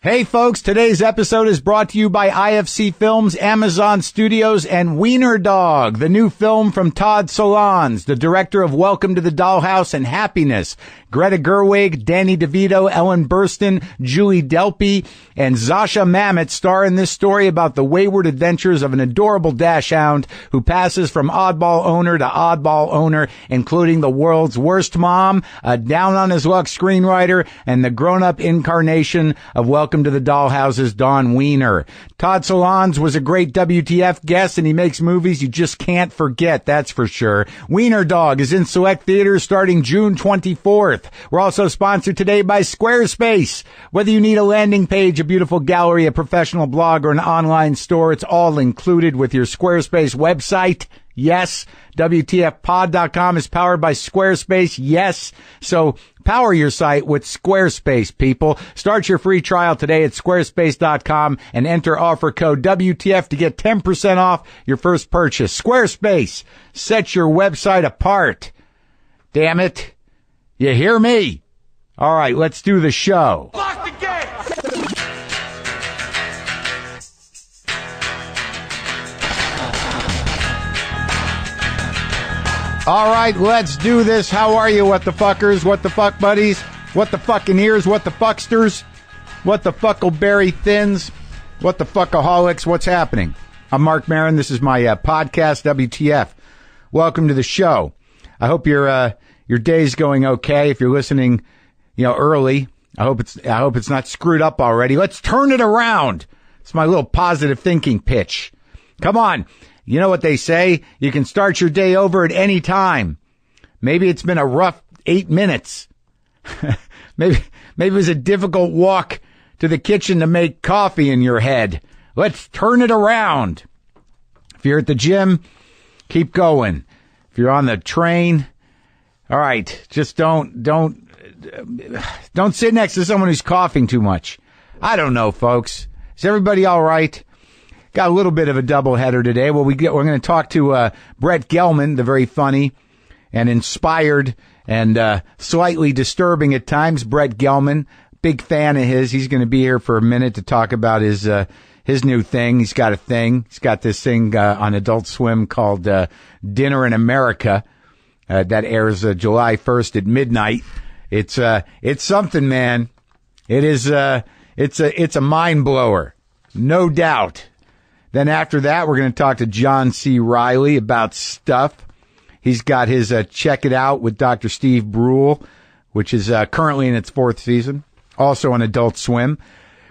Hey folks, today's episode is brought to you by IFC Films, Amazon Studios, and Wiener Dog, the new film from Todd Solondz, the director of Welcome to the Dollhouse and Happiness. Greta Gerwig, Danny DeVito, Ellen Burstyn, Julie Delpy, and Zasha Mamet star in this story about the wayward adventures of an adorable dachshund who passes from oddball owner to oddball owner, including the world's worst mom, a down-on-his-luck screenwriter, and the grown-up incarnation of Welcome to the Dollhouse's Dawn Wiener. Todd Solondz was a great WTF guest, and he makes movies you just can't forget, that's for sure. Wiener Dog is in select theaters starting June 24th. We're also sponsored today by Squarespace. Whether you need a landing page, a beautiful gallery, a professional blog, or an online store, it's all included with your Squarespace website. Yes, WTFpod.com is powered by Squarespace. Yes, so power your site with Squarespace, people. Start your free trial today at squarespace.com and enter offer code WTF to get 10% off your first purchase. Squarespace, set your website apart. Damn it. You hear me? All right, let's do the show. Lock the gate! All right, let's do this. How are you, what the fuckers? What the fuck buddies? What the fucking ears? What the fucksters? What the fuckleberry thins? What the fuckaholics? What's happening? I'm Marc Maron. This is my podcast, WTF. Welcome to the show. I hope your day's going okay. If you're listening, early, I hope it's not screwed up already. Let's turn it around. It's my little positive thinking pitch. Come on. You know what they say? You can start your day over at any time. Maybe it's been a rough 8 minutes. maybe it was a difficult walk to the kitchen to make coffee in your head. Let's turn it around. If you're at the gym, keep going. If you're on the train, all right, just don't sit next to someone who's coughing too much. I don't know, folks. Is everybody all right? Got a little bit of a doubleheader today. Well, we're going to talk to Brett Gelman, the very funny and inspired and slightly disturbing at times. Brett Gelman, big fan of his. He's going to be here for a minute to talk about his new thing. He's got a thing. He's got this thing on Adult Swim called Dinner in America that airs July 1st at midnight. It's something, man. It is it's a mind blower, no doubt. Then after that, we're going to talk to John C. Reilly about stuff. He's got his Check It Out with Dr. Steve Brule, which is currently in its 4th season, also on Adult Swim.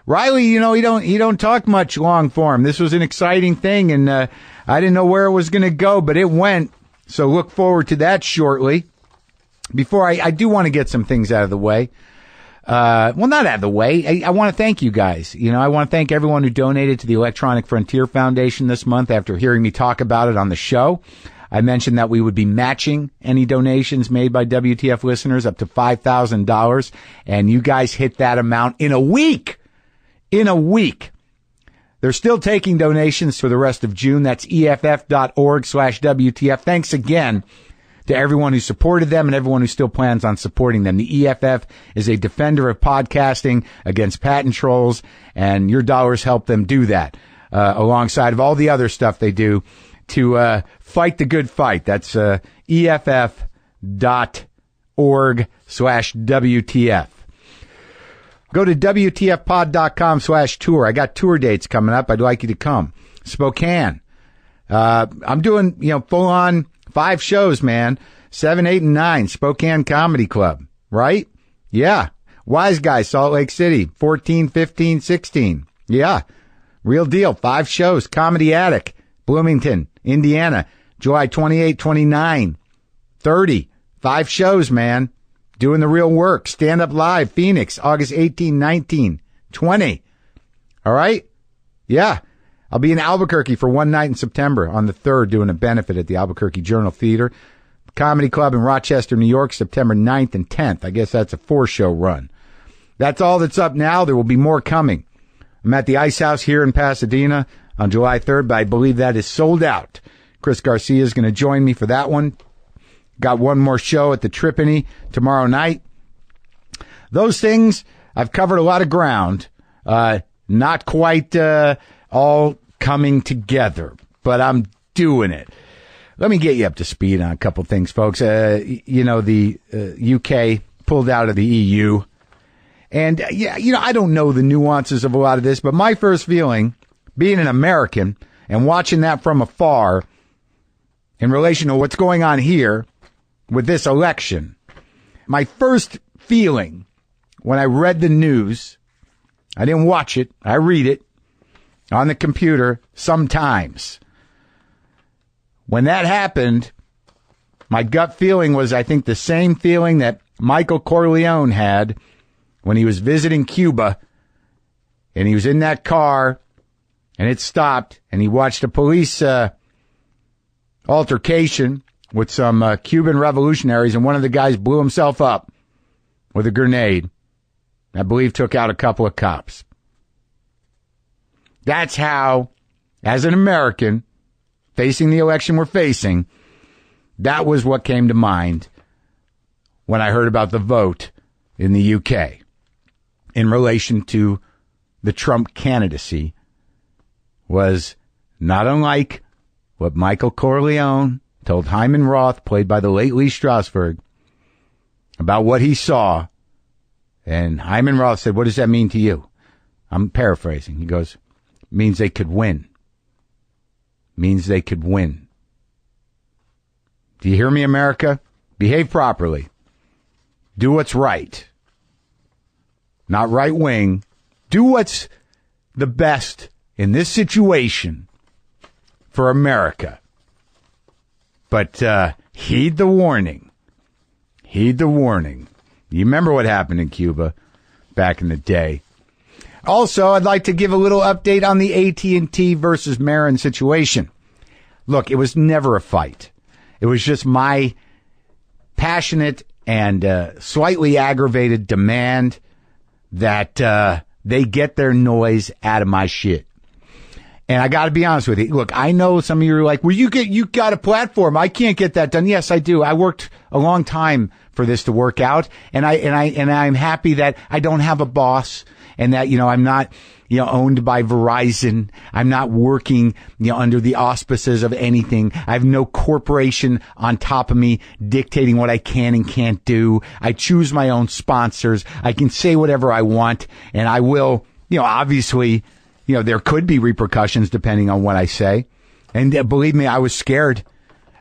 Reilly, he don't talk much long form. This was an exciting thing, and I didn't know where it was going to go, but it went. So look forward to that shortly. Before I do want to get some things out of the way. Well, not out of the way. I want to thank you guys. I want to thank everyone who donated to the Electronic Frontier Foundation this month after hearing me talk about it on the show. I mentioned that we would be matching any donations made by WTF listeners up to $5,000. And you guys hit that amount in a week. In a week. They're still taking donations for the rest of June. That's EFF.org/WTF. Thanks again to everyone who supported them and everyone who still plans on supporting them. The EFF is a defender of podcasting against patent trolls, and your dollars help them do that, alongside of all the other stuff they do to fight the good fight. That's EFF.org/WTF. Go to WTFpod.com/tour. I got tour dates coming up. I'd like you to come. Spokane. I'm doing, full on 5 shows, man. 7, 8, and 9. Spokane Comedy Club. Right? Yeah. Wise Guy, Salt Lake City. 14, 15, 16. Yeah. Real deal. 5 shows. Comedy Attic. Bloomington, Indiana. July 28, 29, 30. 5 shows, man. Doing the real work. Stand Up Live, Phoenix, August 18, 19, 20. All right? Yeah. I'll be in Albuquerque for one night in September on the 3rd doing a benefit at the Albuquerque Journal Theater. Comedy Club in Rochester, New York, September 9th and 10th. I guess that's a 4-show run. That's all that's up now. There will be more coming. I'm at the Ice House here in Pasadena on July 3rd, but I believe that is sold out. Chris Garcia is going to join me for that one. Got one more show at the Tripany tomorrow night. Those things, I've covered a lot of ground. Not quite all coming together, but I'm doing it. Let me get you up to speed on a couple things, folks. The UK pulled out of the EU. And, I don't know the nuances of a lot of this, but my first feeling, being an American and watching that from afar in relation to what's going on here with this election, my first feeling when I read the news, I didn't watch it, I read it on the computer sometimes. When that happened, my gut feeling was, I think, the same feeling that Michael Corleone had when he was visiting Cuba, and he was in that car, and it stopped, and he watched a police altercation with some Cuban revolutionaries, and one of the guys blew himself up with a grenade. I believe took out a couple of cops. That's how, as an American, facing the election we're facing, that was what came to mind when I heard about the vote in the UK in relation to the Trump candidacy. Was not unlike what Michael Corleone told Hyman Roth, played by the late Lee Strasberg, about what he saw. And Hyman Roth said, "What does that mean to you?" I'm paraphrasing. He goes, "Means they could win. Means they could win." Do you hear me, America? Behave properly. Do what's right. Not right wing. Do what's the best in this situation for America. But heed the warning. Heed the warning. You remember what happened in Cuba back in the day. Also, I'd like to give a little update on the AT&T versus Maron situation. Look, it was never a fight. It was just my passionate and slightly aggravated demand that they get their noise out of my shit. And I got to be honest with you. Look, I know some of you are like, "Well, you got a platform. I can't get that done." Yes, I do. I worked a long time for this to work out, and I'm happy that I don't have a boss, and that I'm not owned by Verizon. I'm not working under the auspices of anything. I have no corporation on top of me dictating what I can and can't do. I choose my own sponsors. I can say whatever I want, and I will. Obviously, there could be repercussions depending on what I say. And believe me, I was scared.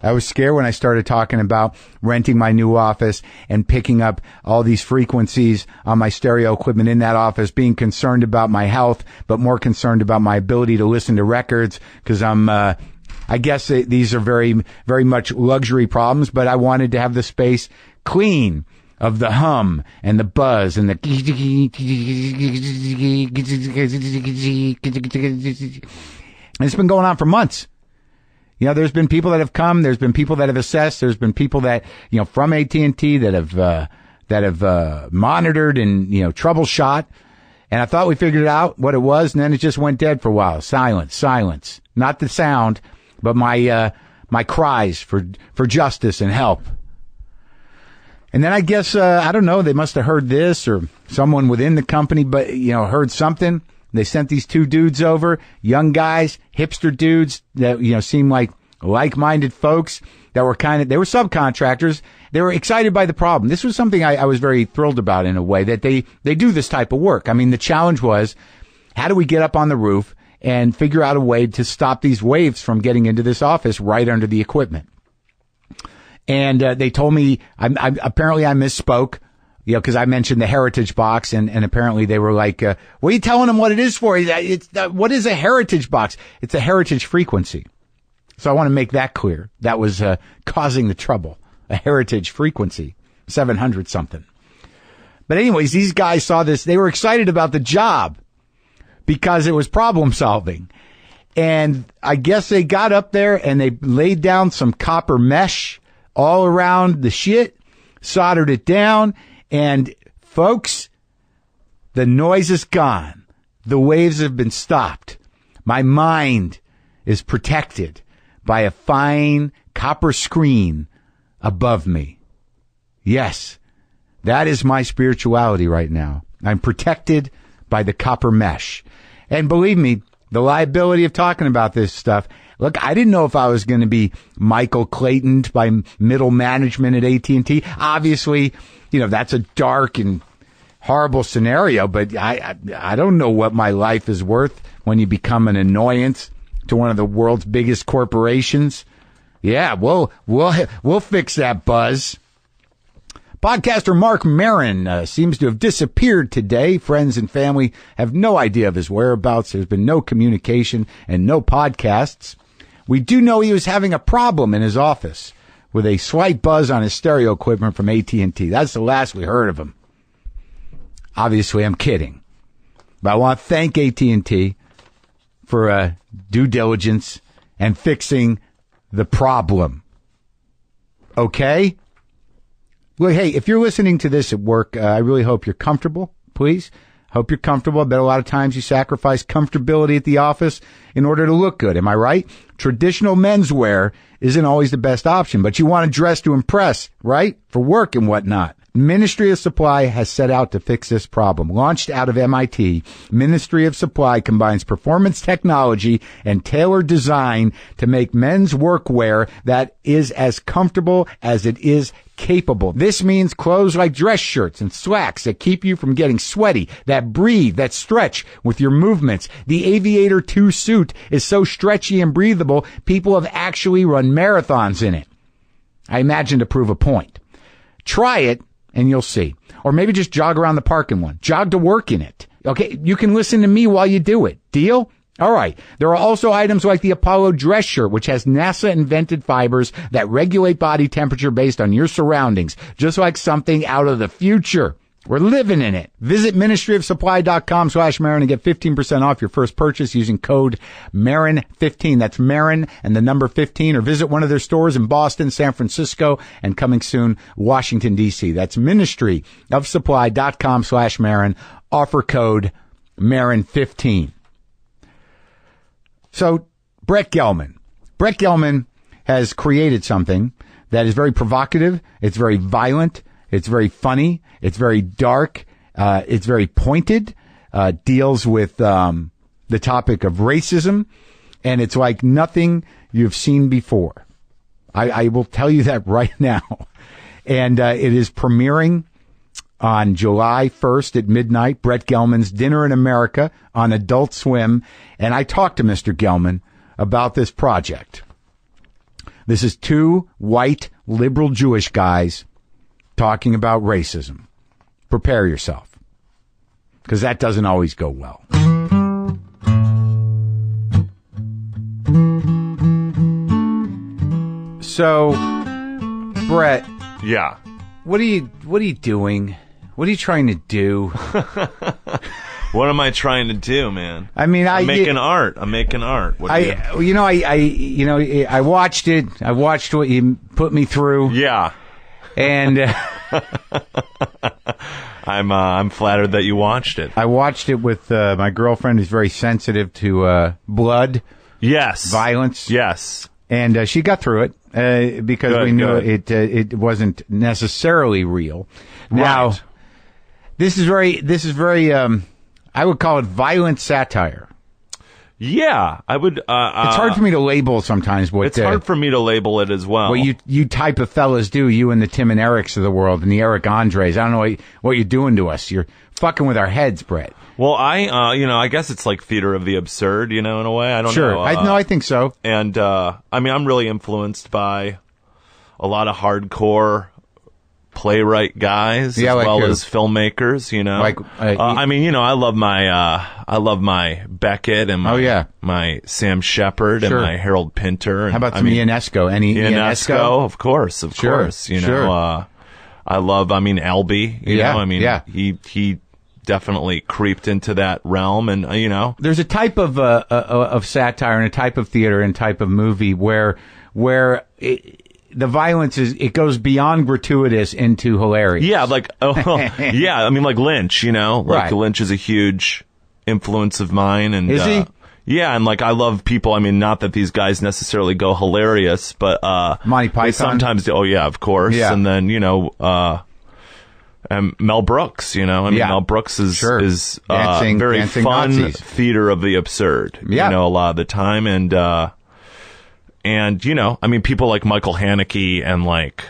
I was scared when I started talking about renting my new office and picking up all these frequencies on my stereo equipment in that office, being concerned about my health, but more concerned about my ability to listen to records, because I guess these are very, very much luxury problems, but I wanted to have the space clean of the hum and the buzz and the and it's been going on for months. There's been people that have come, there's been people that have assessed, there's been people that, from AT&T that have monitored and, troubleshot. And I thought we figured out what it was, and then it just went dead for a while. Silence. Not the sound, but my cries for justice and help. And then I guess, I don't know, they must have heard this, or someone within the company, but, heard something. They sent these two dudes over, young guys, hipster dudes that, seem like like-minded folks that were they were subcontractors. They were excited by the problem. This was something I was very thrilled about in a way, that they do this type of work. I mean, the challenge was, how do we get up on the roof and figure out a way to stop these waves from getting into this office right under the equipment? And they told me, apparently I misspoke, because I mentioned the heritage box, and apparently they were like, what are you telling them what it is for? What is a heritage box? It's a heritage frequency. So I want to make that clear. That was causing the trouble. A heritage frequency, 700 something. But anyways, these guys saw this. They were excited about the job because it was problem solving. And I guess they got up there and they laid down some copper mesh all around the shit, soldered it down, and folks, the noise is gone. The waves have been stopped. My mind is protected by a fine copper screen above me. Yes, that is my spirituality right now. I'm protected by the copper mesh. And believe me, the liability of talking about this stuff. Look, I didn't know if I was going to be Michael Claytoned by middle management at AT&T. Obviously, that's a dark and horrible scenario, but I don't know what my life is worth when you become an annoyance to one of the world's biggest corporations. Yeah, we'll fix that, Buzz. Podcaster Marc Maron seems to have disappeared today. Friends and family have no idea of his whereabouts. There's been no communication and no podcasts. We do know he was having a problem in his office with a slight buzz on his stereo equipment from AT&T. That's the last we heard of him. Obviously, I'm kidding. But I want to thank AT&T for due diligence and fixing the problem. Okay? Well, hey, if you're listening to this at work, I really hope you're comfortable, please. Hope you're comfortable. I bet a lot of times you sacrifice comfortability at the office in order to look good. Am I right? Traditional menswear isn't always the best option, but you want to dress to impress, right? For work and whatnot. Ministry of Supply has set out to fix this problem. Launched out of MIT, Ministry of Supply combines performance technology and tailored design to make men's workwear that is as comfortable as it is capable. This means clothes like dress shirts and slacks that keep you from getting sweaty, that breathe, that stretch with your movements. The Aviator 2 suit is so stretchy and breathable, people have actually run marathons in it. I imagine to prove a point. Try it and you'll see. Or maybe just jog around the park in one. Jog to work in it. Okay, you can listen to me while you do it. Deal? All right. There are also items like the Apollo dress shirt, which has NASA-invented fibers that regulate body temperature based on your surroundings, just like something out of the future. We're living in it. Visit ministryofsupply.com/Maron and get 15% off your first purchase using code Maron15. That's Maron and the number 15. Or visit one of their stores in Boston, San Francisco, and coming soon, Washington, D.C. That's ministryofsupply.com/Maron. Offer code Maron15. So, Brett Gelman. Brett Gelman has created something that is very provocative. It's very violent. It's very funny. It's very dark. It's very pointed. Deals with the topic of racism. And it's like nothing you've seen before. I will tell you that right now. And it is premiering on July 1st at midnight, Brett Gelman's Dinner in America on Adult Swim. And I talked to Mr. Gelman about this project. This is two white, liberal Jewish guys talking about racism. Prepare yourself, because that doesn't always go well. So, Brett. Yeah. What are you doing? What are you trying to do? What am I trying to do, man? I mean, I'm making art. What I watched it. I watched what you put me through. Yeah. And I'm flattered that you watched it. I watched it with my girlfriend, who's very sensitive to blood. Yes. Violence. Yes. And she got through it because we knew it wasn't necessarily real. Now, right. This is very I would call it violent satire. Yeah, I would. It's hard for me to label sometimes. It's hard for me to label it as well. Well, you type of fellas do, you and the Tim and Erics of the world and the Eric Andres. I don't know what you're doing to us. You're fucking with our heads, Brett. Well, I guess it's like theater of the absurd, in a way. I don't know. Sure. I think so. And, I'm really influenced by a lot of hardcore playwright guys as well as filmmakers, Like, I love my Beckett and my Sam Shepard and my Harold Pinter. And, how about some Ionesco? Any Ionesco? Of course. I love, Albee, he definitely creeped into that realm, and there's a type of satire and a type of theater and type of movie where the violence it goes beyond gratuitous into hilarious. Yeah, like like Lynch, right. Lynch is a huge influence of mine, and is he? Yeah, and I love people. Not that these guys necessarily go hilarious, but Monty Python. Sometimes, of course, yeah. And then And Mel Brooks, Mel Brooks is very fun Nazis. Theater of the absurd, a lot of the time. And people like Michael Haneke and like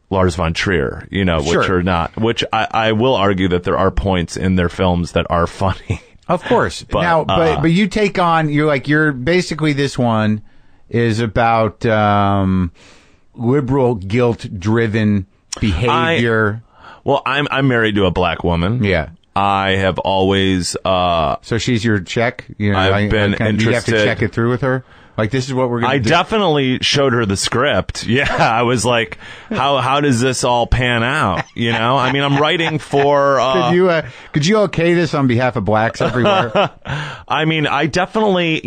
Lars von Trier, which are not, which I will argue that there are points in their films that are funny. Of course. But you take on, you're basically, this one is about liberal guilt-driven behavior. I'm married to a black woman. Yeah. I have always... so she's your check? I've been interested... You have to check it through with her? Like, this is what we're going to do? I definitely showed her the script. Yeah, I was like, how does this all pan out? I'm writing for... Could you okay this on behalf of blacks everywhere? I definitely,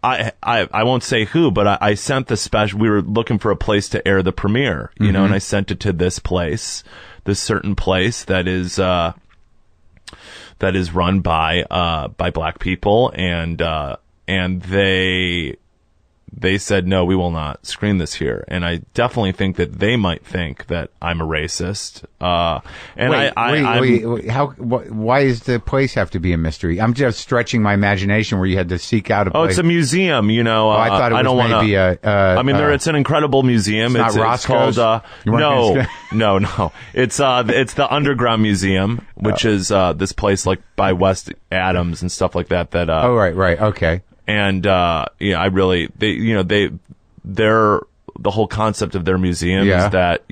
I won't say who, but I sent the special... We were looking for a place to air the premiere, and I sent it to this place, this certain place that is run by black people, and they said, no, we will not screen this here. And I definitely think that they might think that I'm a racist. Why does the place have to be a mystery? I'm just stretching my imagination where you had to seek out a place. Oh, it's a museum, I thought it was maybe it's an incredible museum. It's called, no. It's the Underground Museum, which is, this place like by West Adams and stuff like that. Oh, right. Okay. And, the whole concept of their museum is that,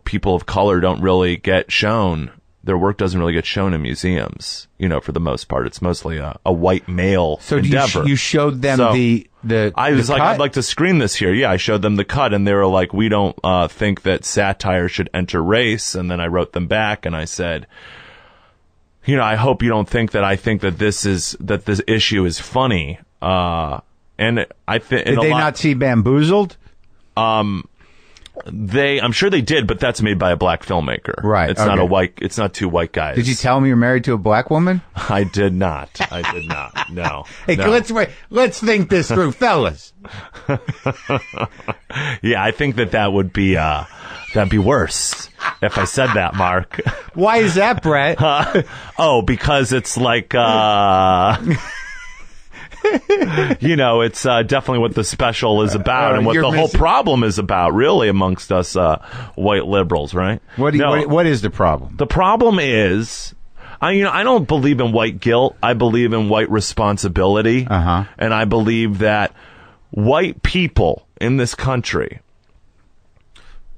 people of color don't really get shown, their work doesn't really get shown in museums, for the most part. It's mostly a white male endeavor. So you showed them I was like, I'd like to screen this here. Yeah, I showed them the cut, and they were like, we don't think that satire should enter race. And then I wrote them back, and I said, I hope you don't think that I think that this issue is funny. And I think did they not see Bamboozled? I'm sure they did, but that's made by a black filmmaker. Right. It's not two white guys. Did you tell them you're married to a black woman? I did not. No. Hey, no. Let's think this through, fellas. Yeah, I think that would be, that'd be worse if I said that, Mark. Why is that, Brett? Because it's like, it's definitely what the special is about and what the whole problem is about, really, amongst us white liberals, right? What is the problem? The problem is, I don't believe in white guilt. I believe in white responsibility. And I believe that white people in this country,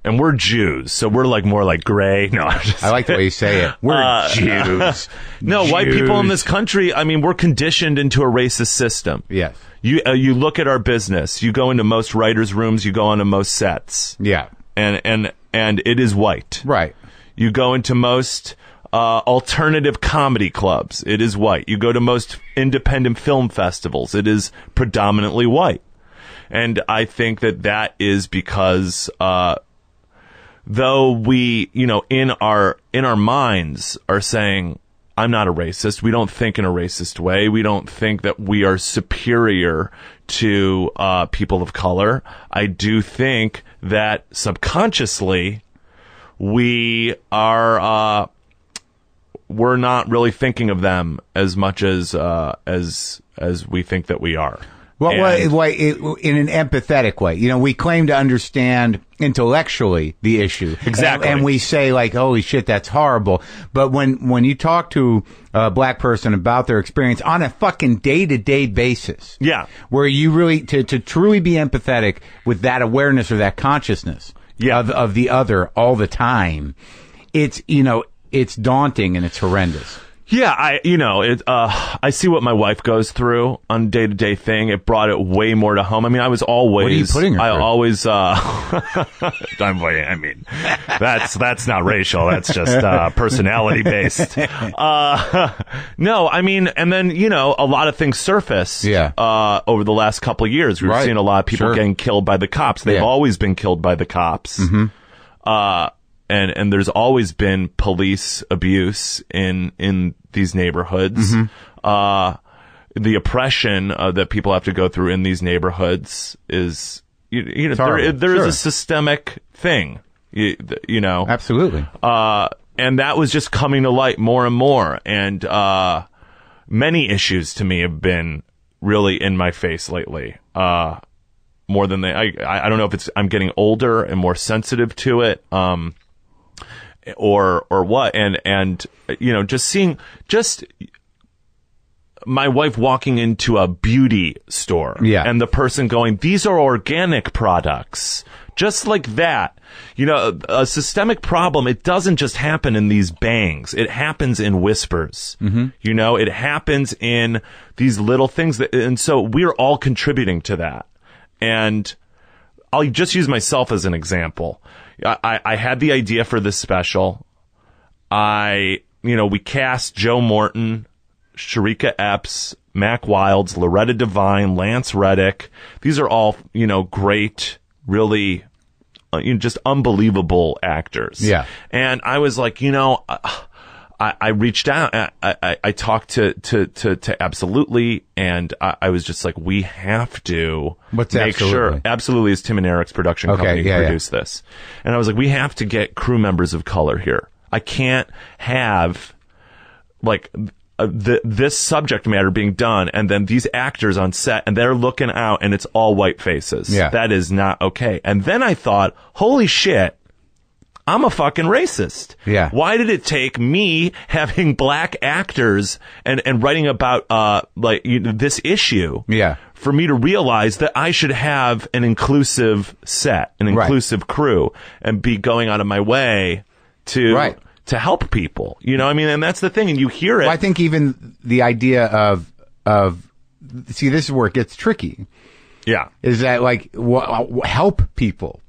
and we're Jews, so we're more like gray. No, I like the way you say it. We're Jews. No, Jews. White people in this country, we're conditioned into a racist system. Yes. You look at our business. You go into most writers' rooms. You go onto most sets. Yeah. And it is white. Right. You go into most alternative comedy clubs. It is white. You go to most independent film festivals. It is predominantly white. And I think that is because though we, in our minds are saying, I'm not a racist. We don't think in a racist way. We don't think that we are superior to people of color. I do think that subconsciously we are we're not really thinking of them as much as we think that we are. Well, in an empathetic way. We claim to understand intellectually the issue. Exactly. And we say, holy shit, that's horrible. But when you talk to a black person about their experience on a fucking day-to-day basis. Yeah. Where you really, to truly be empathetic with that awareness or that consciousness of the other all the time, it's daunting and it's horrendous. Yeah, I see what my wife goes through on a day-to-day thing. It brought it way more to home. I was always... What are you putting her through? I always... that's not racial. That's just personality-based. No, and then, a lot of things surface over the last couple of years. We've seen a lot of people getting killed by the cops. They've always been killed by the cops. Mm-hmm. And there's always been police abuse in these neighborhoods. Mm-hmm. The oppression that people have to go through in these neighborhoods is, there is a systemic thing. Absolutely. that was just coming to light more and more. And many issues to me have been really in my face lately. More than I don't know if it's I'm getting older and more sensitive to it, or what. And just my wife walking into a beauty store, and the person going, "These are organic products," just like that. A systemic problem, it doesn't just happen in these bangs. It happens in whispers. It happens in these little things and so we're all contributing to that. And I'll just use myself as an example. I had the idea for this special. We cast Joe Morton, Sharika Epps, Mac Wilds, Loretta Devine, Lance Reddick. These are all, great, really, just unbelievable actors. Yeah. And I was like, I reached out. I talked to Absolutely, and I was just like, we have to make Absolutely? Sure. Absolutely is Tim and Eric's production company who produced this. And I was like, we have to get crew members of color here. I can't have this subject matter being done and then these actors on set and they're looking out and it's all white faces. Yeah. That is not okay. And then I thought, holy shit, I'm a fucking racist. Yeah. Why did it take me having black actors and writing about this issue for me to realize that I should have an inclusive set, an inclusive crew, and be going out of my way to help people? And that's the thing. And you hear it. Well, I think even the idea of see, this is where it gets tricky. Yeah. Is that help people?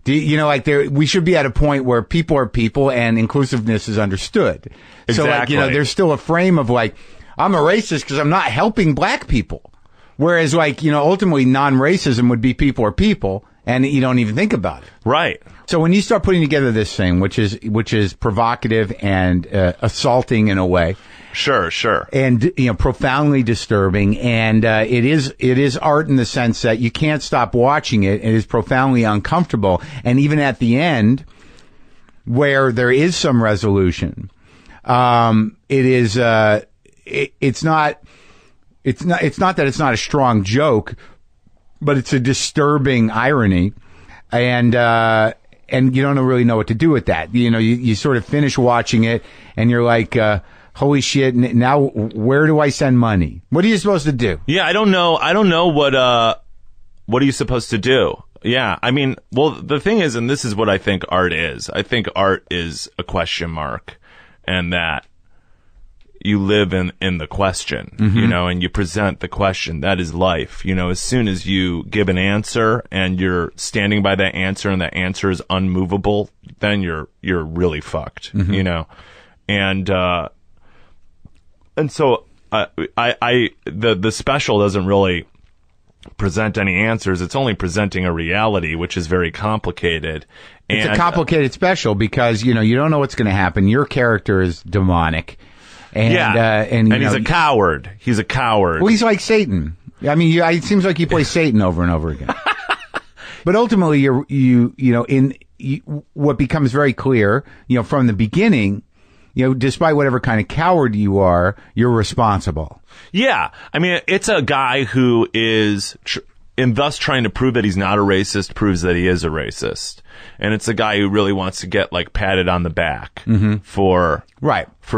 We should be at a point where people are people and inclusiveness is understood. Exactly. So there's still a frame of I'm a racist because I'm not helping black people. Whereas ultimately non-racism would be people are people and you don't even think about it. Right. So when you start putting together this thing, which is provocative and assaulting in a way. Sure. And, profoundly disturbing. And, it is art in the sense that you can't stop watching it. It is profoundly uncomfortable. And even at the end, where there is some resolution, it's not that it's not a strong joke, but it's a disturbing irony. And you don't really know what to do with that. You sort of finish watching it and you're like, holy shit, now where do I send money? What are you supposed to do? Yeah, I don't know what are you supposed to do? Yeah, I mean, well, the thing is, and this is what I think art is. I think art is a question mark, and that you live in the question, and you present the question. That is life. As soon as you give an answer and you're standing by that answer and that answer is unmovable, then you're really fucked, And so the special doesn't really present any answers. It's only presenting a reality, which is very complicated. It's a complicated special because, you don't know what's going to happen. Your character is demonic. And he's a coward. He's a coward. Well, he's like Satan. I mean, it seems like you play Satan over and over again. But ultimately, what becomes very clear, from the beginning, despite whatever kind of coward you are, you're responsible. Yeah. I mean, it's a guy who is, and thus trying to prove that he's not a racist, proves that he is a racist. And it's a guy who really wants to get, patted on the back for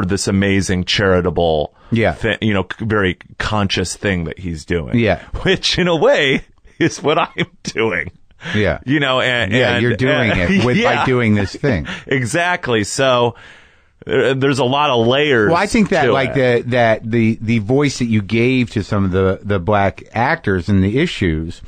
this amazing charitable, very conscious thing that he's doing. Yeah. Which, in a way, is what I'm doing. Yeah. And you're doing it by doing this thing. Exactly. So, there's a lot of layers. Well, I think that the voice that you gave to some of the black actors in the issues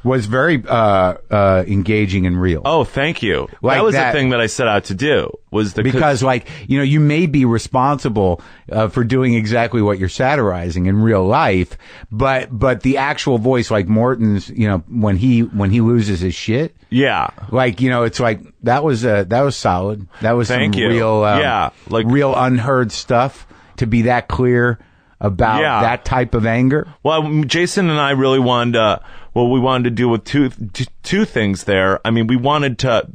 was very engaging and real. Oh, thank you. That was the thing that I set out to do. Because you may be responsible for doing exactly what you're satirizing in real life, but the actual voice, like Morton's, when he loses his shit. Yeah. It's like that was solid. That was some real real unheard stuff to be that clear about that type of anger. Well, Jason and I really wanted to, we wanted to do with two things there. I mean, we wanted to,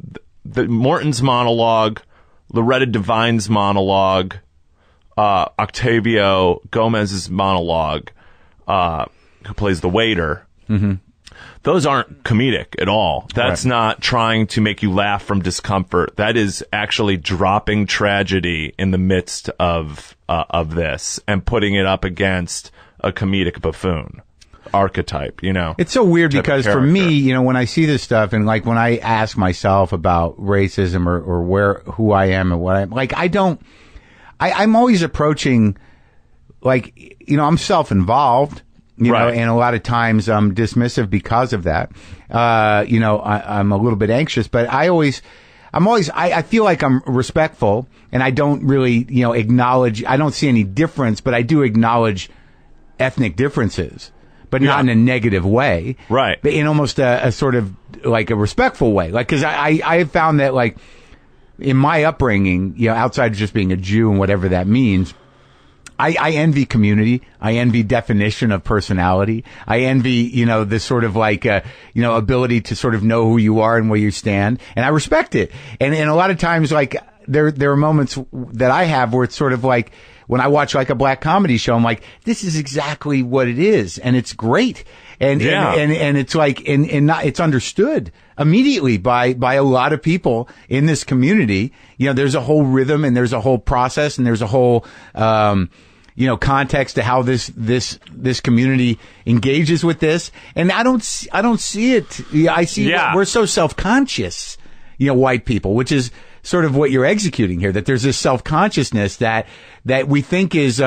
Morton's monologue Loretta Devine's monologue, Octavio Gomez's monologue, who plays the waiter. Mm-hmm. Those aren't comedic at all. That's not trying to make you laugh from discomfort. That is actually dropping tragedy in the midst of this and putting it up against a comedic buffoon archetype, It's so weird because for me, when I see this stuff and like when I ask myself about racism or who I am and what I'm like, I'm always approaching like, I'm self-involved. And a lot of times I'm dismissive because of that. I'm a little bit anxious, but I feel like I'm respectful and I don't really, acknowledge, I don't see any difference, but I do acknowledge ethnic differences, but not in a negative way. Right. But in almost a sort of like a respectful way. Like, cause I have found that like in my upbringing, outside of just being a Jew and whatever that means, I envy community. I envy definition of personality. I envy, this sort of like, ability to sort of know who you are and where you stand. And I respect it. And a lot of times, like, there are moments that I have where it's sort of like, when I watch like a black comedy show, I'm like, this is exactly what it is. And it's great. And it's like, it's understood immediately by a lot of people in this community. There's a whole rhythm and there's a whole process and there's a whole, context to how this community engages with this. And I don't see it. I see we're so self-conscious, white people, which is sort of what you're executing here, that there's this self-consciousness that we think is,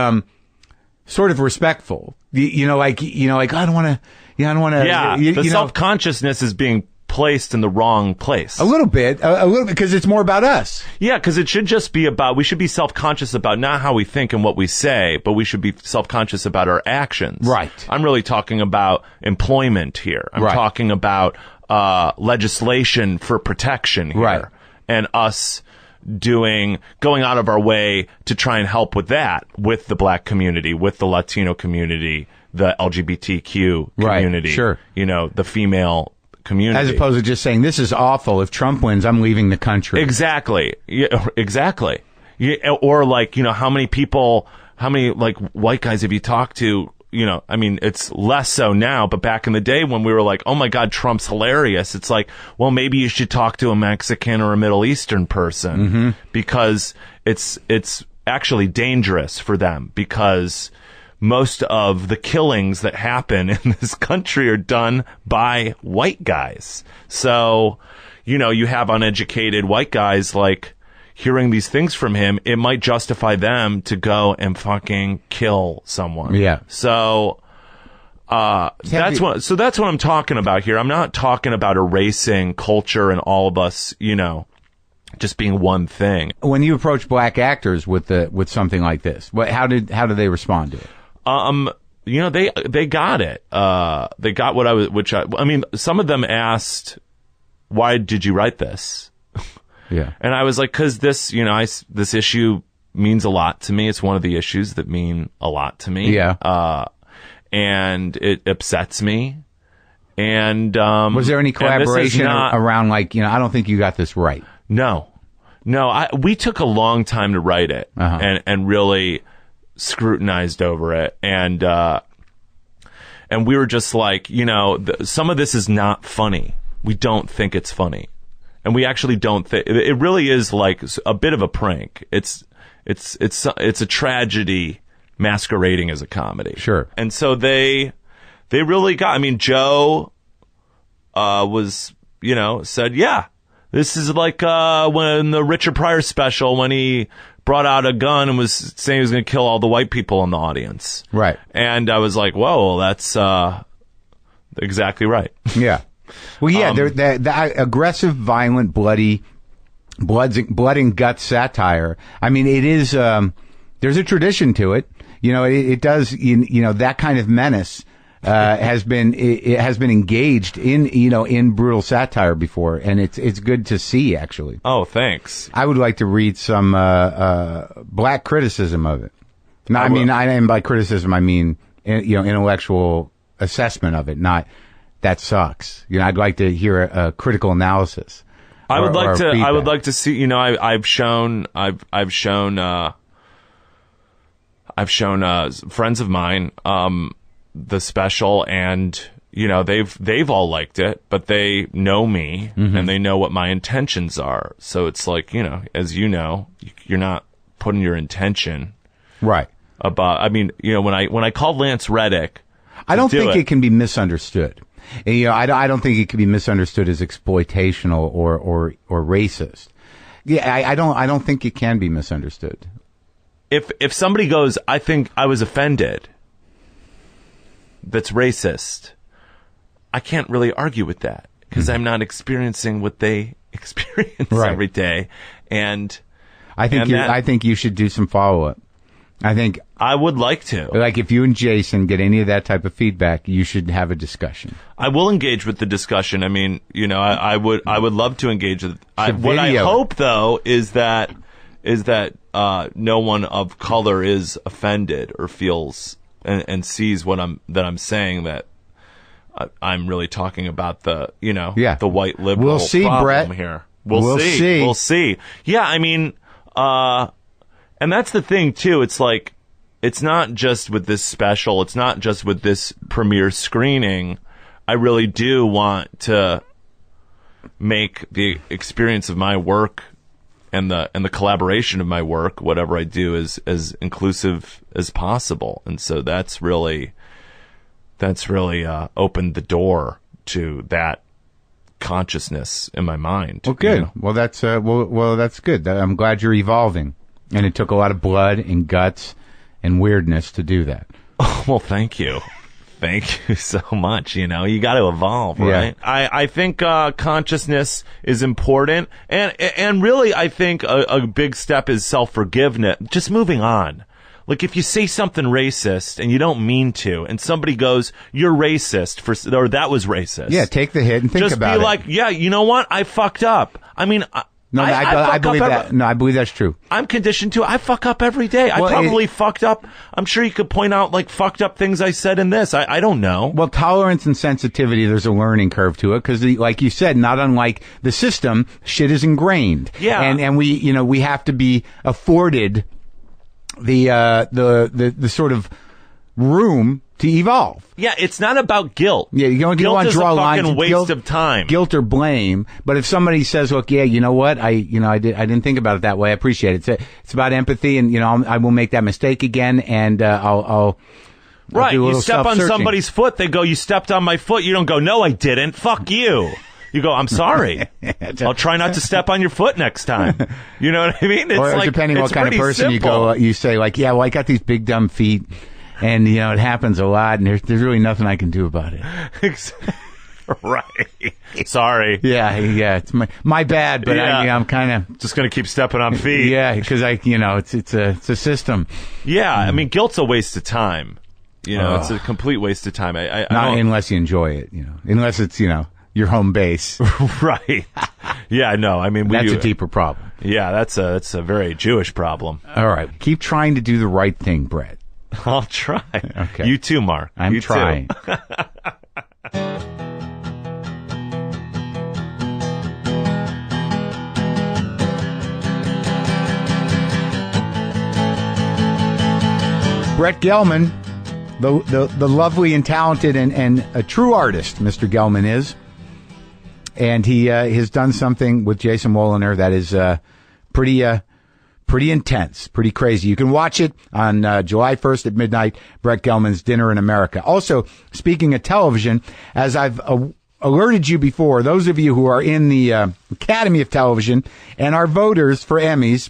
sort of respectful. Like I don't want to. Yeah, the self-consciousness is being placed in the wrong place. A little bit, because it's more about us. Yeah, because it should just be about, we should be self-conscious about not how we think and what we say, but we should be self-conscious about our actions. Right. I'm really talking about employment here. I'm talking about legislation for protection here. Right. And us going out of our way to try and help with that, with the black community, with the Latino community, the LGBTQ community, sure. The female community. As opposed to just saying, this is awful. If Trump wins, I'm leaving the country. Exactly. Yeah, exactly. Yeah, or like, how many like white guys have you talked to? It's less so now, but back in the day when we were like, oh my God, Trump's hilarious. It's like, well, maybe you should talk to a Mexican or a Middle Eastern person because it's actually dangerous for them, because most of the killings that happen in this country are done by white guys. So, you have uneducated white guys like hearing these things from him, it might justify them to go and fucking kill someone. Yeah. So, that's what I'm talking about here. I'm not talking about erasing culture and all of us, just being one thing. When you approach black actors with something like this, how do they respond to it? They got it. They got what I mean, some of them asked, why did you write this? Yeah. And I was like, cause this, this issue means a lot to me. It's one of the issues that mean a lot to me. Yeah. And it upsets me. And, was there any collaboration around like, I don't think you got this right? No, we took a long time to write it and really scrutinized over it. And we were just like, some of this is not funny. We don't think it's funny. And we actually don't think it really is like a bit of a prank. It's a tragedy masquerading as a comedy. Sure. And so they really got, Joe, was, said, yeah, this is like, when the Richard Pryor special, when he brought out a gun and was saying he was going to kill all the white people in the audience. Right. And I was like, whoa, that's, exactly right. Yeah. Well, yeah, the aggressive, violent, blood and guts satire. It is, there's a tradition to it. It does, that kind of menace, has been engaged in brutal satire before. And it's good to see, actually. Oh, thanks. I would like to read some, black criticism of it. No, and by criticism, I mean, intellectual assessment of it, not, that sucks. I'd like to hear a critical analysis I would like to see. You know, I've shown friends of mine the special, and you know they've all liked it, but they know me and they know what my intentions are. So it's like, you know, as you know, you're not putting your intention right about. I mean, you know, when I called Lance Reddick, I don't think it can be misunderstood. And, you know, I don't think it can be misunderstood as exploitational or racist. Yeah, I don't think it can be misunderstood. If somebody goes, I think I was offended, that's racist, I can't really argue with that because I'm not experiencing what they experience every day. And I think you should do some follow-up. I think I would like to. Like, if you and Jason get any of that type of feedback, you should have a discussion. I will engage with the discussion. I mean, you know, I would love to engage with. What I hope, though, is that no one of color is offended or feels and sees what I'm saying, that I'm really talking about the white liberal. We'll see, problem Brett. Here. We'll see. Yeah, I mean. And that's the thing, too. It's like, it's not just with this special. It's not just with this premiere screening. I really do want to make the experience of my work and the collaboration of my work, whatever I do, as inclusive as possible. And so that's really opened the door to that consciousness in my mind. Well, good. You know? Well, that's good. I'm glad you're evolving. And it took a lot of blood and guts and weirdness to do that. Oh, well, thank you. Thank you so much. You know, you got to evolve, right? Yeah. I think consciousness is important. And really, I think a big step is self-forgiveness. Just moving on. Like, if you say something racist and you don't mean to, and somebody goes, "You're racist," or "That was racist." Yeah, take the hit and think about it. Just be like, "Yeah, you know what? I fucked up." I mean, I believe that. No, I believe that's true. I'm conditioned to. I fuck up every day. I probably fucked up. I'm sure you could point out, like, fucked up things I said in this. I don't know. Well, tolerance and sensitivity, there's a learning curve to it because, like you said, not unlike the system, shit is ingrained. Yeah. And we have to be afforded the sort of room to evolve. Yeah, it's not about guilt. Yeah, you don't want to draw lines. Guilt is a fucking waste of time. Guilt or blame. But if somebody says, "Look, yeah, you know what? I didn't think about it that way. I appreciate it. It's about empathy, and you know, I will make that mistake again, and I'll right. do a You step on somebody's foot. They go, "You stepped on my foot." You don't go, "No, I didn't. Fuck you." You go, "I'm sorry. I'll try not to step on your foot next time." You know what I mean? It's or like, depending on what kind of person simple. you say, like, "Yeah, well, I got these big dumb feet." And, you know, it happens a lot, and there's really nothing I can do about it. Right. Sorry. Yeah, it's my bad, but I'm kind of just going to keep stepping on feet. Yeah, because it's a system. Yeah, I mean, guilt's a waste of time. You know, it's a complete waste of time. Not unless you enjoy it, you know. Unless it's, you know, your home base. Right. Yeah, no, I mean, that's a deeper problem. Yeah, that's a very Jewish problem. All right. Keep trying to do the right thing, Brett. I'll try. Okay. You too, Mark. I'm trying. Brett Gelman, the lovely and talented and a true artist, Mr. Gelman is. And he has done something with Jason Woliner that is pretty intense, pretty crazy. You can watch it on July 1st at midnight, Brett Gelman's Dinner in America. Also, speaking of television, as I've alerted you before, those of you who are in the Academy of Television and are voters for Emmys,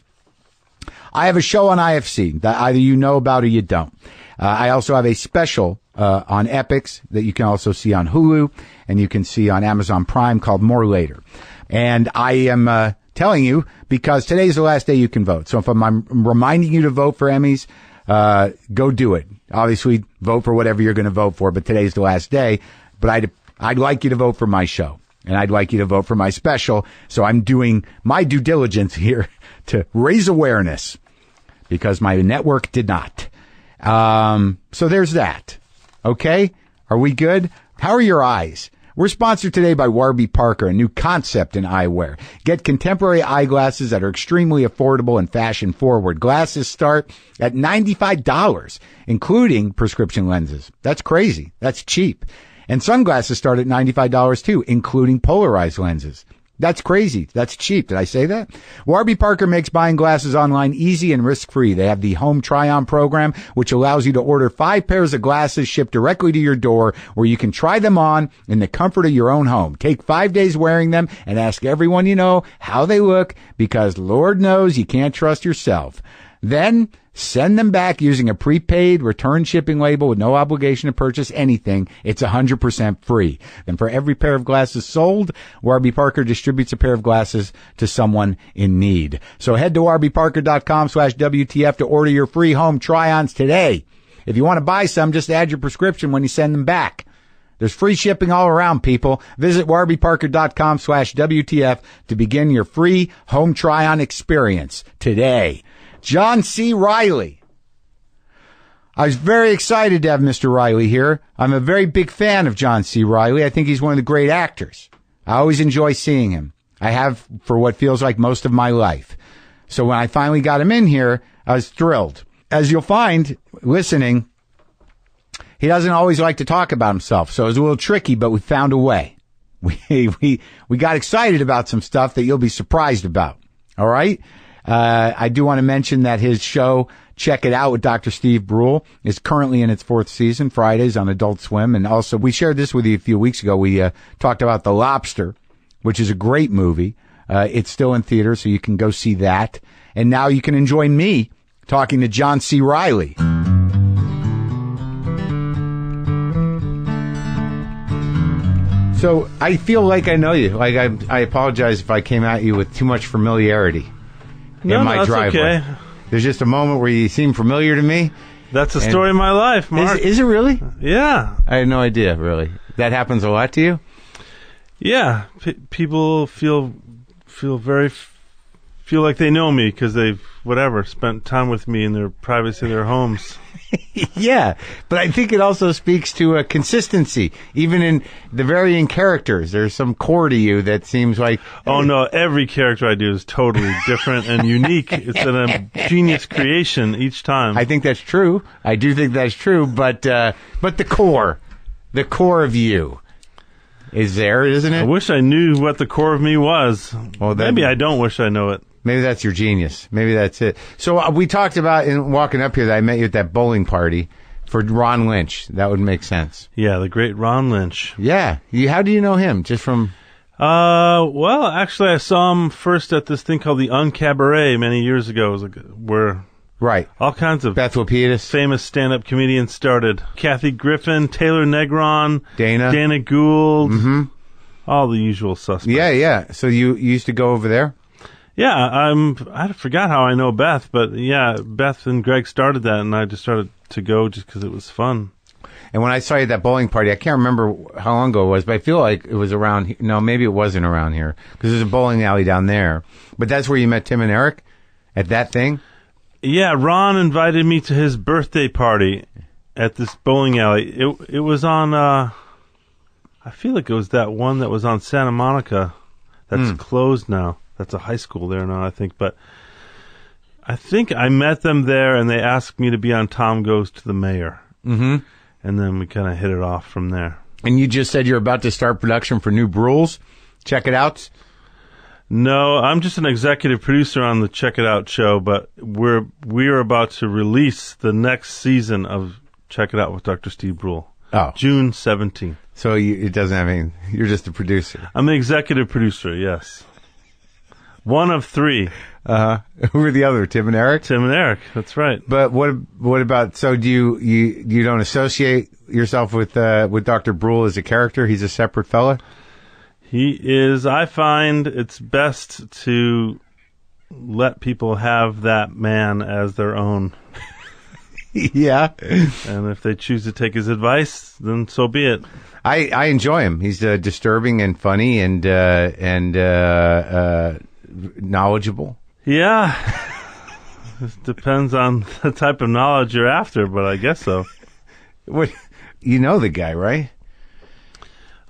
I have a show on IFC that either you know about or you don't. I also have a special on Epix that you can also see on Hulu and you can see on Amazon Prime called More Later. And I am telling you because today's the last day you can vote. So if I'm reminding you to vote for Emmys, go do it. Obviously, vote for whatever you're going to vote for, but today's the last day. But I'd like you to vote for my show. And I'd like you to vote for my special. So I'm doing my due diligence here to raise awareness because my network did not. So there's that. Okay? Are we good? How are your eyes? We're sponsored today by Warby Parker, a new concept in eyewear. Get contemporary eyeglasses that are extremely affordable and fashion-forward. Glasses start at $95, including prescription lenses. That's crazy. That's cheap. And sunglasses start at $95 too, including polarized lenses. That's crazy. That's cheap. Did I say that? Warby Parker makes buying glasses online easy and risk-free. They have the home try-on program, which allows you to order 5 pairs of glasses shipped directly to your door, where you can try them on in the comfort of your own home. Take 5 days wearing them and ask everyone you know how they look, because Lord knows you can't trust yourself. Then send them back using a prepaid return shipping label with no obligation to purchase anything. It's 100% free. Then for every pair of glasses sold, Warby Parker distributes a pair of glasses to someone in need. So head to warbyparker.com/WTF to order your free home try-ons today. If you want to buy some, just add your prescription when you send them back. There's free shipping all around, people. Visit warbyparker.com/WTF to begin your free home try-on experience today. John C. Reilly. I was very excited to have Mr. Reilly here. I'm a very big fan of John C. Reilly. I think he's one of the great actors. I always enjoy seeing him. I have for what feels like most of my life. So when I finally got him in here, I was thrilled. As you'll find, listening, he doesn't always like to talk about himself, so it was a little tricky, but we found a way. We got excited about some stuff that you'll be surprised about. All right? I do want to mention that his show, Check It Out with Dr. Steve Brule, is currently in its 4th season, Fridays on Adult Swim. And also, we shared this with you a few weeks ago. We talked about The Lobster, which is a great movie. It's still in theater, so you can go see that. And now you can enjoy me talking to John C. Reilly. So I feel like I know you. Like I apologize if I came at you with too much familiarity. No, that's driveway. Okay. There's just a moment where you seem familiar to me. That's the story of my life, Mark. Is it really? Yeah. I had no idea, really. That happens a lot to you? Yeah. People feel like they know me because they've, spent time with me in their privacy of their homes. Yeah, but I think it also speaks to a consistency. Even in the varying characters, there's some core to you that seems like... Oh, no, every character I do is totally different and unique. It's a genius creation each time. I think that's true. I do think that's true, but the core of you is there, isn't it? I wish I knew what the core of me was. Well, maybe I don't wish I know it. Maybe that's your genius. Maybe that's it. So we talked about, in walking up here, that I met you at that bowling party for Ron Lynch. That would make sense. Yeah, the great Ron Lynch. Yeah. How do you know him? Just from... Well, actually, I saw him first at this thing called the Uncabaret many years ago. It was where... Right. All kinds of Beth Lapidus, famous stand-up comedians started. Kathy Griffin, Taylor Negron, Dana Gould, all the usual suspects. Yeah. So you used to go over there? Yeah, I forgot how I know Beth, but yeah, Beth and Greg started that, and I just started to go just because it was fun. And when I saw you at that bowling party, I can't remember how long ago it was, but I feel like it was around. No, maybe it wasn't around here because there's a bowling alley down there. But that's where you met Tim and Eric at that thing. Yeah, Ron invited me to his birthday party at this bowling alley. It was on. I feel like it was that one that was on Santa Monica. That's closed now. That's a high school there now, I think. But I think I met them there, and they asked me to be on Tom Goes to the Mayor. Mm-hmm. And then we kind of hit it off from there. And you just said you're about to start production for New Brules. Check It Out? No, I'm just an executive producer on the Check It Out show, but we're about to release the next season of Check It Out with Dr. Steve Brule. Oh. June 17th. So it doesn't have any... You're just a producer. I'm the executive producer, yes. One of 3. Who are the other? Tim and Eric? Tim and Eric, that's right. But what about... So do you don't associate yourself with Dr. Brule as a character? He's a separate fella? He is. I find it's best to let people have that man as their own. Yeah. And if they choose to take his advice, then so be it. I enjoy him. He's disturbing and funny and knowledgeable. Yeah. It depends on the type of knowledge you're after, but I guess so. What, you know the guy, right?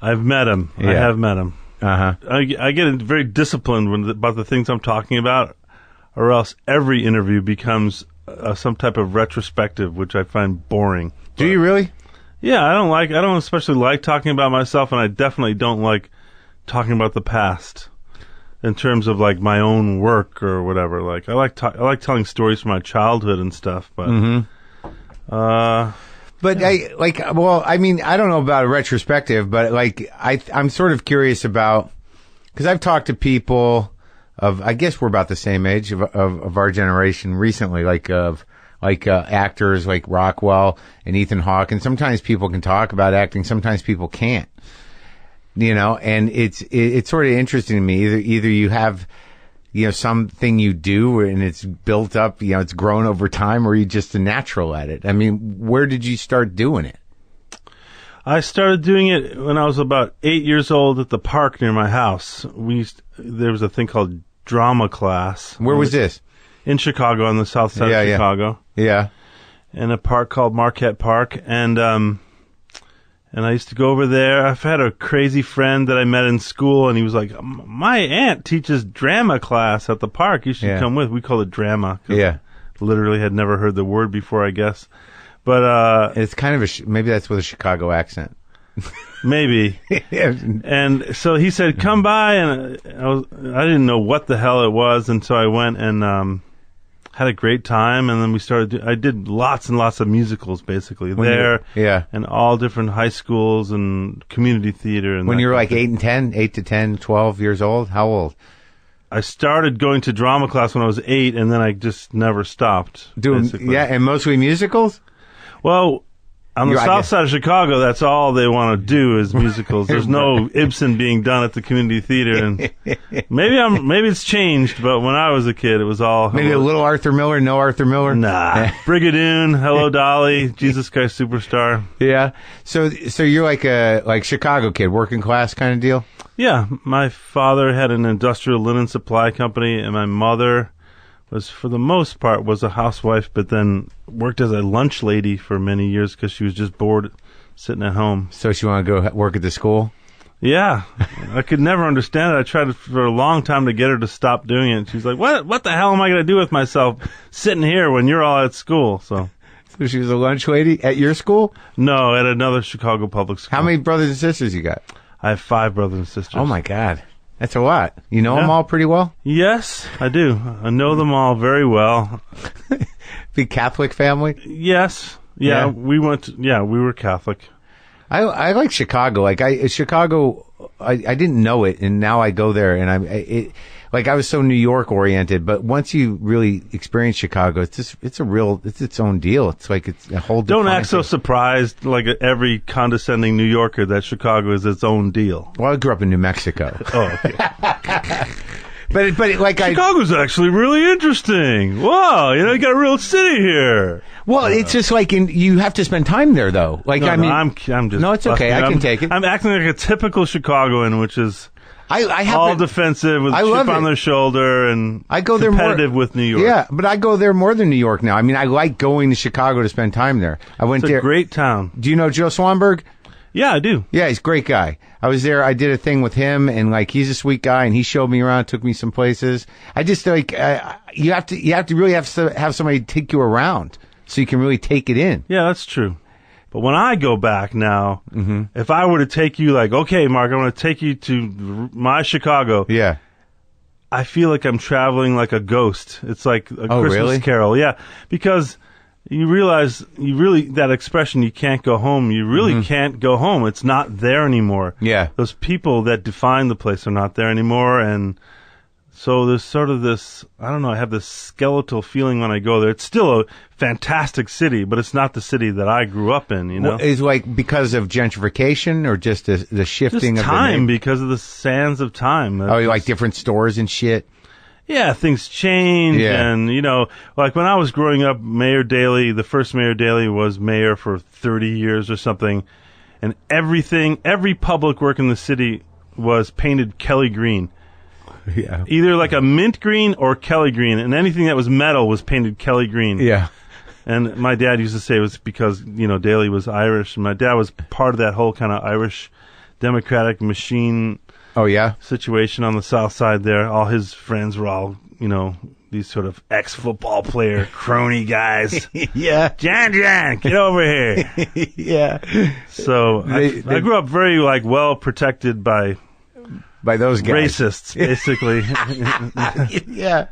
I've met him. Yeah. I have met him. Uh-huh. I get very disciplined about the things I'm talking about, or else every interview becomes some type of retrospective, which I find boring. Do you really? Yeah, I don't especially like talking about myself, and I definitely don't like talking about the past in terms of like my own work or whatever. Like I like telling stories from my childhood and stuff, but But yeah. I don't know about a retrospective, but like I'm sort of curious about, because I've talked to people of, I guess we're about the same age of our generation recently, actors like Rockwell and Ethan Hawke, and sometimes people can talk about acting, sometimes people can't, and it's sort of interesting to me. Either you have, something you do and it's built up, it's grown over time, or you're just a natural at it. I mean, where did you start doing it? I started doing it when I was about 8 years old at the park near my house. There was a thing called drama class. Where was this? In Chicago, on the south side of Chicago. Yeah. In a park called Marquette Park. And I used to go over there. I've had a crazy friend that I met in school, and he was like, my aunt teaches drama class at the park. You should come with. We call it drama. Yeah. Literally had never heard the word before, I guess. But it's kind of maybe that's with a Chicago accent. Maybe. And so he said, come by, and I didn't know what the hell it was, and so I went and had a great time, and then I did lots and lots of musicals basically and all different high schools and community theater. And when you were like 8 to 10, 12 years old, how old? I started going to drama class when I was 8, and then I just never stopped. And mostly musicals? Well, on the south side of Chicago, that's all they want to do is musicals. There's no Ibsen being done at the community theater, and maybe it's changed, but when I was a kid, it was all maybe a little Arthur Miller, no Arthur Miller. Nah, Brigadoon, Hello Dolly, Jesus Christ Superstar. Yeah. So you're like a Chicago kid, working class kind of deal. Yeah, my father had an industrial linen supply company, and my mother was, for the most part, was a housewife, but then worked as a lunch lady for many years because she was just bored sitting at home. So she wanted to go work at the school? Yeah. I could never understand it. I tried for a long time to get her to stop doing it. She's like, what the hell am I going to do with myself sitting here when you're all at school? So she was a lunch lady at your school? No, at another Chicago public school. How many brothers and sisters you got? I have 5 brothers and sisters. Oh, my God. That's a lot. You know them all pretty well? Yes, I do. I know them all very well. Big Catholic family? Yes. Yeah, we were Catholic. I like Chicago. Chicago, I didn't know it, and now I go there, and I was so New York oriented, but once you really experience Chicago, it's its own deal. It's like it's a whole. Don't act so surprised, like every condescending New Yorker, that Chicago is its own deal. Well, I grew up in New Mexico. Oh, okay. But Chicago's actually really interesting. Wow, you got a real city here. Well, it's just like you have to spend time there, though. I'm just. No, it's okay. I can take it. I'm acting like a typical Chicagoan, which is. I have all defensive with a chip on their shoulder, and I go there competitive with New York. Yeah, but I go there more than New York now. I mean, I like going to Chicago to spend time there. It's a great town. Do you know Joe Swanberg? Yeah, I do. Yeah, he's a great guy. I was there. I did a thing with him, and he's a sweet guy, and he showed me around, took me some places. I just you have to really have somebody take you around so you can really take it in. Yeah, that's true. But when I go back now, if I were to take you, okay, Mark, I'm going to take you to my Chicago. Yeah. I feel like I'm traveling like a ghost. It's like a Christmas really? Carol. Yeah, because you realize that expression, you can't go home. You really can't go home. It's not there anymore. Yeah. Those people that define the place are not there anymore, and so there's sort of this, I don't know, I have this skeletal feeling when I go there. It's still a fantastic city, but it's not the city that I grew up in, Well, is because of gentrification or just the shifting just of time, because of the sands of time. You like different stores and shit? Yeah, things change, and, like when I was growing up, the first Mayor Daley was mayor for 30 years or something, and every public work in the city was painted Kelly green. Yeah. Either like a mint green or Kelly green, and anything that was metal was painted Kelly green. Yeah. And my dad used to say it was because, Daley was Irish, and my dad was part of that whole kind of Irish Democratic machine. Oh yeah, situation on the South Side there. All his friends were all, these sort of ex-football player crony guys. Yeah, John, get over here. Yeah. So I grew up very well protected by those guys, racists, basically. Yeah,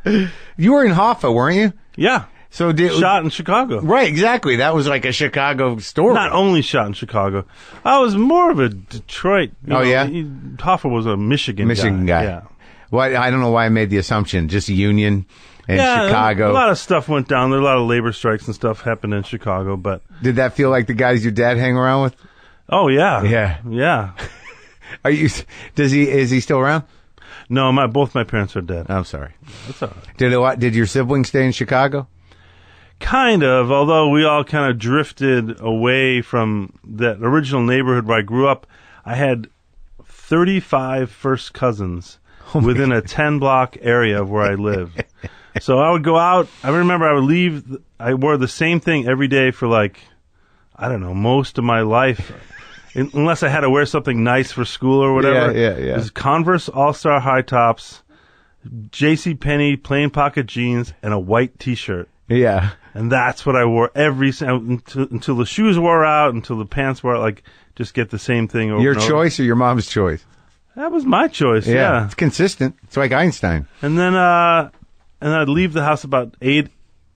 you were in Hoffa, weren't you? Yeah. So shot in Chicago. Right, exactly. That was like a Chicago story. Not only shot in Chicago. I was more of a Detroit. Hoffa was a Michigan guy. Yeah. Well, I don't know why I made the assumption. Just Union and Chicago. A lot of stuff went down. There were a lot of labor strikes and stuff happened in Chicago. But did that feel like the guys your dad hang around with? Oh yeah, yeah. Is he still around? No, both my parents are dead. I'm sorry. That's all right. Did your siblings stay in Chicago? Kind of, although we all kind of drifted away from that original neighborhood where I grew up. I had 35 first cousins within a 10-block area of where I lived. So I would go out. I remember I would leave. I wore the same thing every day for most of my life. Unless I had to wear something nice for school or whatever. Yeah. It was Converse All-Star high tops, JCPenney plain pocket jeans, and a white T-shirt. Yeah. And that's what I wore until the shoes wore out, until the pants wore out, just get the same thing over Your and over. choice or your mom's choice? That was my choice, yeah. It's consistent. It's like Einstein. And then I'd leave the house about 8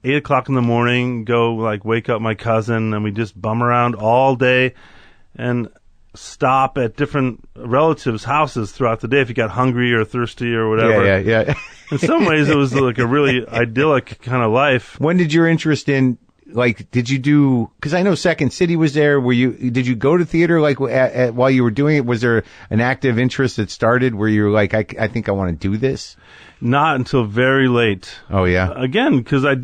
o'clock in the morning, go wake up my cousin, and we just bum around all day and stop at different relatives' houses throughout the day if you got hungry or thirsty or whatever. Yeah. In some ways, it was like a really idyllic kind of life. When did your interest in, did you do, because I know Second City was there, did you go to theater while you were doing it? Was there an active interest that started where you were like, I think I want to do this? Not until very late. Oh, yeah. Again, because I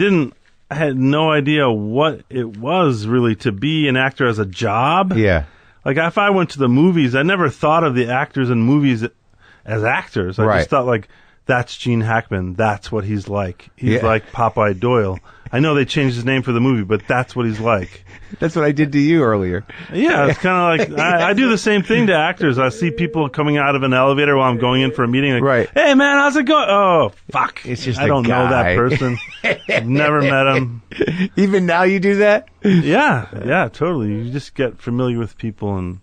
had no idea what it was really to be an actor as a job. Yeah. If I went to the movies, I never thought of the actors in movies as actors. I just thought that's Gene Hackman. That's what he's like. He's like Popeye Doyle. I know they changed his name for the movie, but that's what he's like. That's what I did to you earlier. Yeah, it's kind of like I do the same thing to actors. I see people coming out of an elevator while I'm going in for a meeting. Right. Hey, man, how's it going? Oh, fuck. It's just I don't know that person. I've never met him. Even now you do that? Yeah, totally. You just get familiar with people and...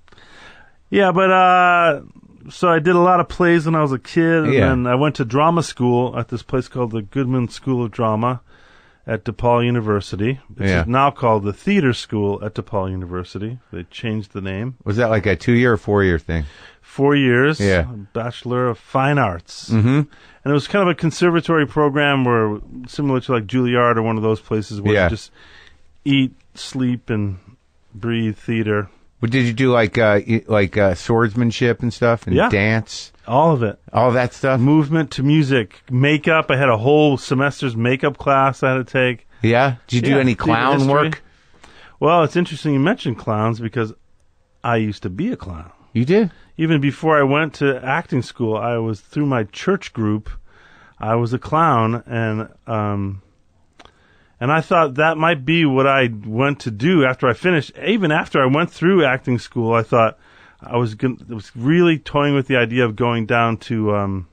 Yeah, but so I did a lot of plays when I was a kid, and then I went to drama school at this place called the Goodman School of Drama at DePaul University, which is now called the Theater School at DePaul University. They changed the name. Was that like a 2-year or 4-year thing? 4 years. Yeah. Bachelor of Fine Arts. Mm-hmm. And it was kind of a conservatory program where, similar to Juilliard or one of those places where you just eat, sleep, and breathe theater. But did you do swordsmanship and stuff and dance? All of it. All of that stuff? Movement to music. Makeup. I had a whole semester's makeup class I had to take. Yeah? Did you do any clown work? Well, it's interesting you mentioned clowns because I used to be a clown. You did? Even before I went to acting school, I was through my church group. I was a clown, and I thought that might be what I went to do after I finished. Even after I went through acting school, I thought I was really toying with the idea of going down to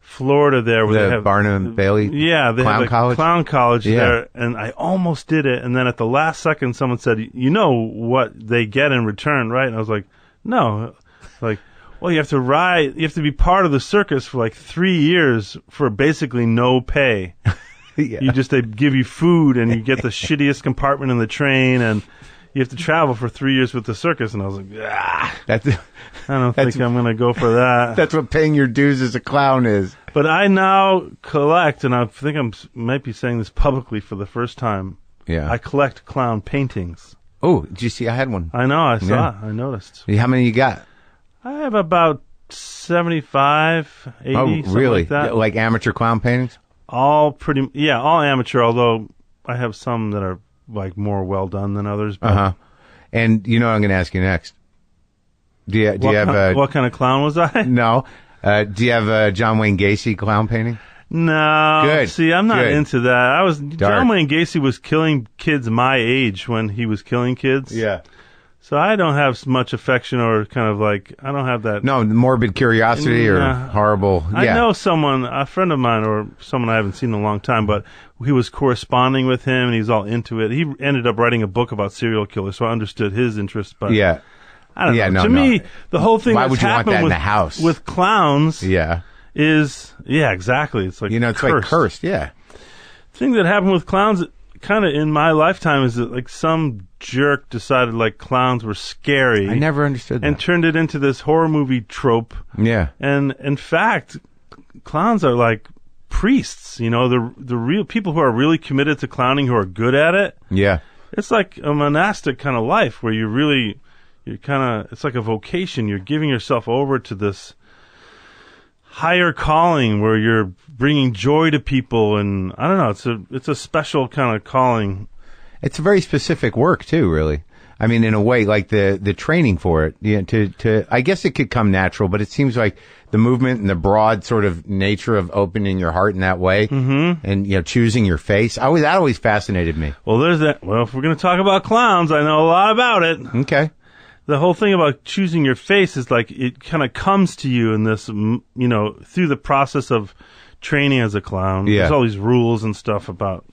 Florida there. Where they have Barnum and Bailey Clown College there, and I almost did it. And then at the last second, someone said, you know what they get in return, right? And I was like, no. Well, you have to be part of the circus for 3 years for basically no pay. Yeah. They give you food and you get the shittiest compartment in the train and you have to travel for 3 years with the circus. And I was like, I don't think I'm going to go for that. That's what paying your dues as a clown is. But I now collect, and I think I might be saying this publicly for the first time. Yeah. I collect clown paintings. Oh, did you see? I had one. I know. I saw it. I noticed. How many you got? I have about 75, 80, something really? Like that. Like amateur clown paintings? All amateur, although I have some that are more well done than others. But And you know what I'm going to ask you next. Do you have what kind of clown was I? No. Do you have a John Wayne Gacy clown painting? No. Good. See, I'm not into that. Dark. John Wayne Gacy was killing kids my age when he was killing kids. Yeah. So I don't have much affection or kind of like, I don't have that. No, morbid curiosity or horrible. Yeah. I know someone, a friend of mine or someone I haven't seen in a long time, but he was corresponding with him and he's all into it. He ended up writing a book about serial killers, so I understood his interest. But yeah. I don't know. To me, the whole thing Why that's would you want that happened in the house? with clowns is, exactly. It's like it's like cursed, yeah. The thing that happened with clowns kind of in my lifetime is that like some jerk decided like clowns were scary. I never understood that. And turned it into this horror movie trope. Yeah. And in fact, clowns are like priests, you know, the real people who are really committed to clowning, who are good at it. Yeah. It's like a monastic kind of life where you're kind of, it's like a vocation. You're giving yourself over to this higher calling where you're bringing joy to people, and I don't know, it's a special kind of calling. It's a very specific work too, really. I mean, in a way, like the training for it. Yeah, I guess it could come natural, but it seems like the movement and the broad sort of nature of opening your heart in that way, and choosing your face. That always fascinated me. Well, there's that. Well, if we're going to talk about clowns, I know a lot about it. Okay. The whole thing about choosing your face is like it kind of comes to you in this, through the process of training as a clown. Yeah. There's all these rules and stuff about.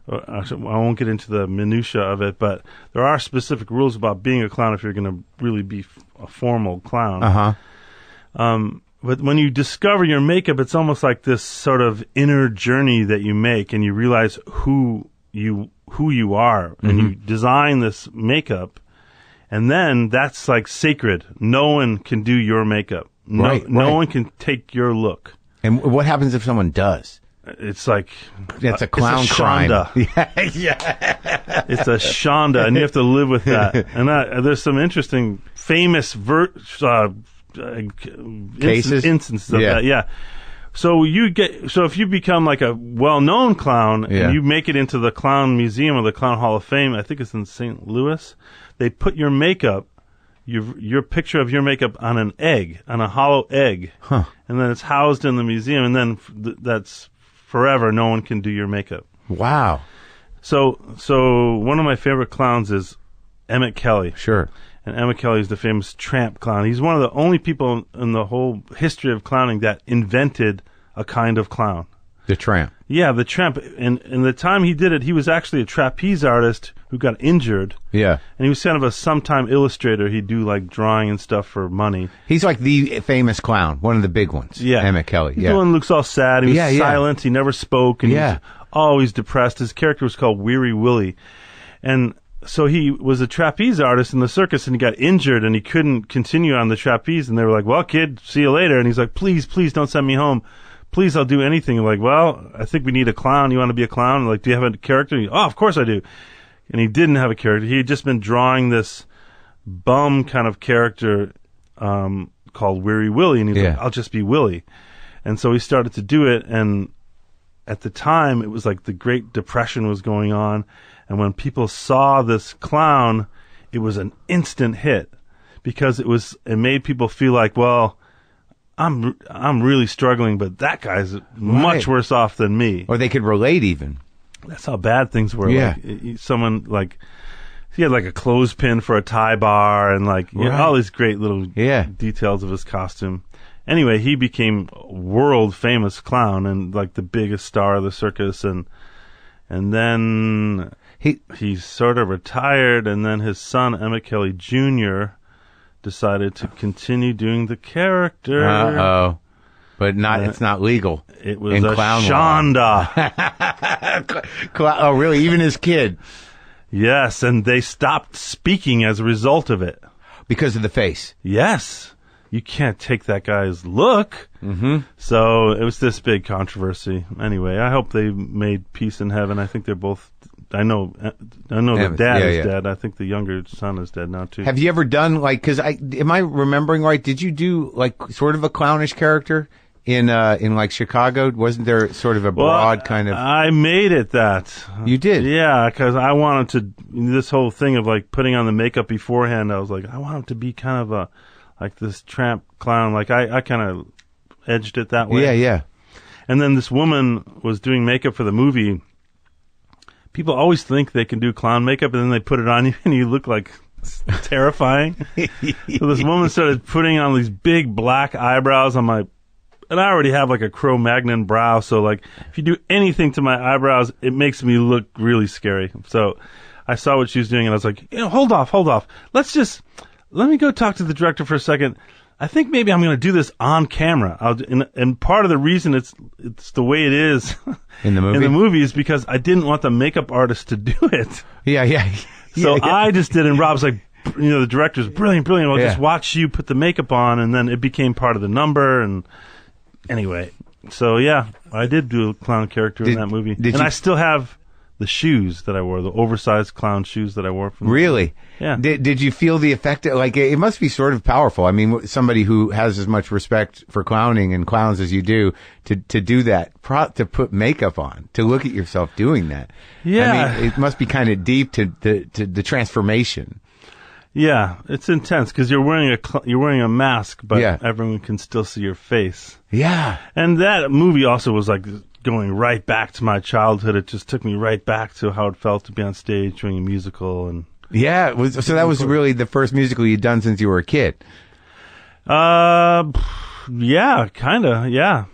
I won't get into the minutia of it, but there are specific rules about being a clown if you're going to really be a formal clown. But when you discover your makeup, it's almost like this sort of inner journey that you make, and you realize who you are, and you design this makeup. And then that's like sacred. No one can do your makeup. No one can take your look. And what happens if someone does? It's like it's a clown crime. Yeah. It's a shonda, and you have to live with that. And there's some interesting, famous instances of that. Yeah. So if you become like a well-known clown and you make it into the Clown Museum or the Clown Hall of Fame, I think it's in St. Louis. They put your makeup, your picture of your makeup on an egg, on a hollow egg, and then it's housed in the museum, and then that's forever. No one can do your makeup. Wow. So one of my favorite clowns is Emmett Kelly. Sure. And Emmett Kelly is the famous tramp clown. He's one of the only people in the whole history of clowning that invented a kind of clown. The tramp. Yeah, the tramp. And the time he did it, he was actually a trapeze artist who got injured. Yeah. And he was kind of a sometime illustrator. He'd do like drawing and stuff for money. He's like the famous clown, one of the big ones. Yeah. Emmett Kelly. He's the one who looks all sad. He was silent. He never spoke. And he was always depressed. His character was called Weary Willie. And so he was a trapeze artist in the circus, and he got injured, and he couldn't continue on the trapeze. And they were like, well, kid, see you later. And he's like, please don't send me home. Please, I'll do anything. And like, well, I think we need a clown. You want to be a clown? And like, do you have a character? Oh, of course I do. And he didn't have a character. He had just been drawing this bum kind of character called Weary Willie. And he's like, I'll just be Willie. And so he started to do it. And at the time, it was like the Great Depression was going on. And when people saw this clown, it was an instant hit because it made people feel like, well, I'm really struggling, but that guy's much worse off than me. Or they could relate even. That's how bad things were. Yeah. Like, someone like he had like a clothespin for a tie bar, and like all these great little details of his costume. Anyway, he became a world famous clown and like the biggest star of the circus, and then he sort of retired, and then his son Emmett Kelly Jr. decided to continue doing the character. But it's not legal. It was a shonda. Oh, really? Even his kid? Yes, and they stopped speaking as a result of it. Because of the face? Yes. You can't take that guy's look. Mm-hmm. So it was this big controversy. Anyway, I hope they made peace in heaven. I think they're both... I know the dad is dead. I think the younger son is dead now, too. Have you ever done, like... Because am I remembering right? Did you do, like, sort of a clownish character in like, Chicago? Wasn't there sort of a broad kind of... I made it that. You did? Yeah, because I wanted to... This whole thing of, like, putting on the makeup beforehand, I was like, I want it to be kind of a... Like this tramp clown. Like, I kind of edged it that way. Yeah, yeah. And then this woman was doing makeup for the movie. People always think they can do clown makeup, and then they put it on you, and you look like terrifying. So this woman started putting on these big black eyebrows on my, and I already have like a Cro-Magnon brow, so like if you do anything to my eyebrows, it makes me look really scary. So I saw what she was doing, and I was like, hold off. Let me go talk to the director for a second. I think maybe I'm going to do this on camera. And part of the reason it's the way it is in the movie is because I didn't want the makeup artist to do it. Yeah. So I just did it, and Rob's like, the director's brilliant. I'll just watch you put the makeup on, and then it became part of the number. And anyway, so yeah, I did do a clown character in that movie. I still have the shoes that I wore, the oversized clown shoes that I wore. Really? Yeah. Did you feel the effect? Like, it must be sort of powerful. I mean, somebody who has as much respect for clowning and clowns as you do, to do that, to put makeup on, to look at yourself doing that. Yeah. I mean, it must be kind of deep to the transformation. Yeah, it's intense because you're wearing a mask, but everyone can still see your face. Yeah. And that movie also was like going right back to my childhood. It just took me right back to how it felt to be on stage doing a musical. And yeah, so that was really the first musical you'd done since you were a kid. Yeah, kind of. Yeah.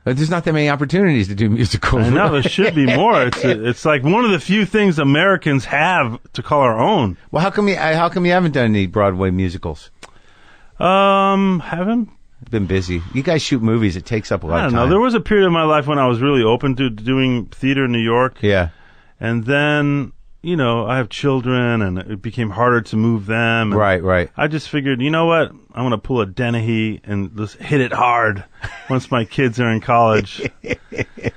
But there's not that many opportunities to do musicals. I know, there should be more. It's like one of the few things Americans have to call our own. Well, how come you haven't done any Broadway musicals? Haven't been busy. You guys shoot movies. It takes up a lot of time. I don't know. There was a period of my life when I was really open to doing theater in New York. Yeah. And then, I have children, and it became harder to move them. Right. I just figured, you know what? I'm going to pull a Dennehy and just hit it hard once my kids are in college. You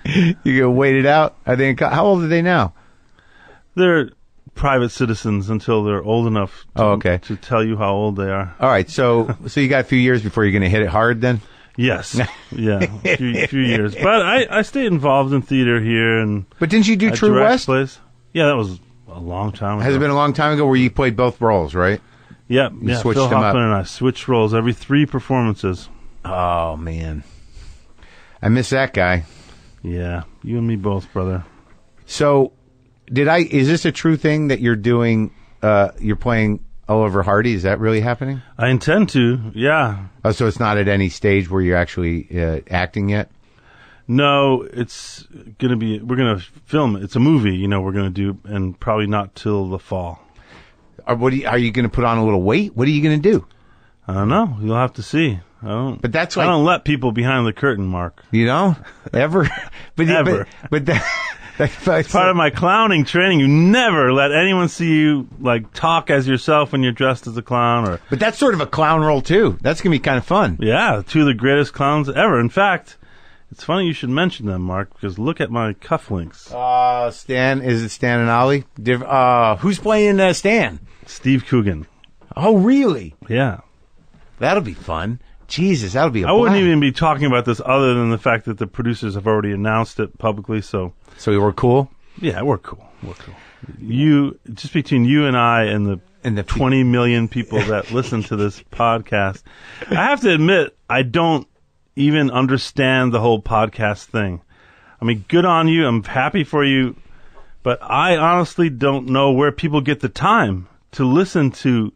going to wait it out? How old are they now? They're private citizens until they're old enough to tell you how old they are. All right, so you got a few years before you're going to hit it hard then? Yes. Yeah, a few years. But I stayed involved in theater here. But didn't you do True West? Plays. Yeah, that was a long time ago. Has it been a long time ago where you played both roles, right? Yeah, switched Phil Hoffman and I switched roles every 3 performances. Oh, man. I miss that guy. Yeah, you and me both, brother. So, is this a true thing that you're doing, you're playing Oliver Hardy? Is that really happening? I intend to, yeah. Oh, so it's not at any stage where you're actually acting yet? No, it's going to be, we're going to film it. It's a movie, we're going to do, and probably not till the fall. Are you going to put on a little weight? What are you going to do? I don't know. You'll have to see. I don't let people behind the curtain, Mark. You know? Ever? Ever. But it's part of my clowning training. You never let anyone see you talk as yourself when you're dressed as a clown. But that's sort of a clown role too. That's going to be kind of fun. Yeah, 2 of the greatest clowns ever. In fact, it's funny you should mention them, Mark, because look at my cufflinks. Stan, is it Stan and Ollie? Who's playing Stan? Steve Coogan. Oh, really? Yeah. That'll be fun. Jesus, that'll be a blast. I wouldn't even be talking about this other than the fact that the producers have already announced it publicly, so we're cool? Yeah, we're cool. Just between you and I and the 20 million people that listen to this podcast, I have to admit, I don't even understand the whole podcast thing. I mean, good on you. I'm happy for you. But I honestly don't know where people get the time to listen to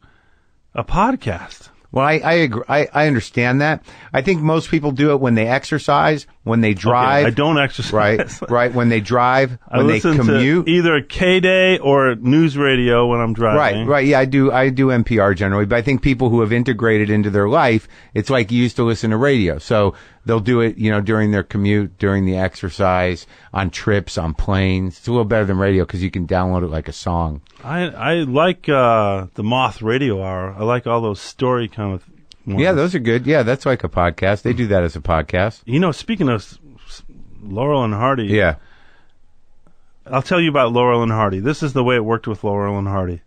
a podcast. Well, I agree. I understand that. I think most people do it when they exercise, when they drive. Okay, I don't exercise. Right. When they drive, when they commute. I listen to either K-Day or news radio when I'm driving. Right. Yeah, I do NPR generally, but I think people who have integrated into their life, it's like you used to listen to radio. So they'll do it, during their commute, during the exercise, on trips, on planes. It's a little better than radio because you can download it like a song. I like the Moth Radio Hour. I like all those story kind of ones. Yeah, those are good. Yeah, that's like a podcast. They do that as a podcast. Speaking of Laurel and Hardy. Yeah. I'll tell you about Laurel and Hardy. This is the way it worked with Laurel and Hardy.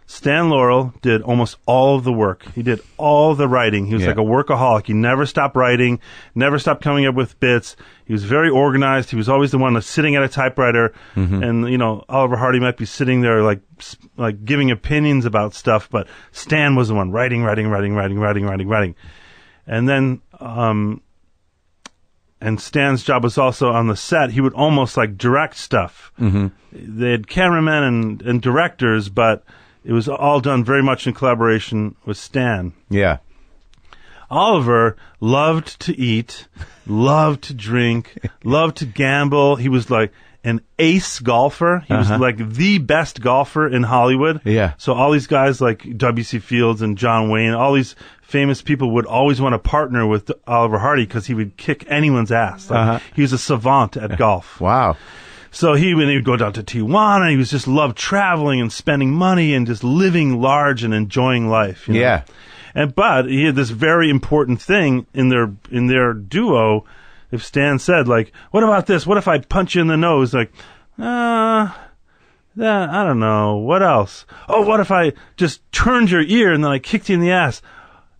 Stan Laurel did almost all of the work. He did all the writing. He was like a workaholic. He never stopped writing, never stopped coming up with bits. He was very organized. He was always the one that's sitting at a typewriter. Mm-hmm. And, Oliver Hardy might be sitting there like giving opinions about stuff, but Stan was the one writing. And then, and Stan's job was also on the set. He would almost direct stuff. Mm-hmm. They had cameramen and directors, but it was all done very much in collaboration with Stan. Yeah. Oliver loved to eat, loved to drink, loved to gamble. He was like an ace golfer. He was like the best golfer in Hollywood. Yeah. So all these guys like W.C. Fields and John Wayne, all these famous people would always want to partner with Oliver Hardy because he would kick anyone's ass. Like, he was a savant at golf. Wow. So when he would go down to Tijuana, he was just loved traveling and spending money and just living large and enjoying life. You know? Yeah. But he had this very important thing in their duo. If Stan said, like, what about this? What if I punch you in the nose? Like, I don't know. What else? Oh, what if I just turned your ear and then I kicked you in the ass?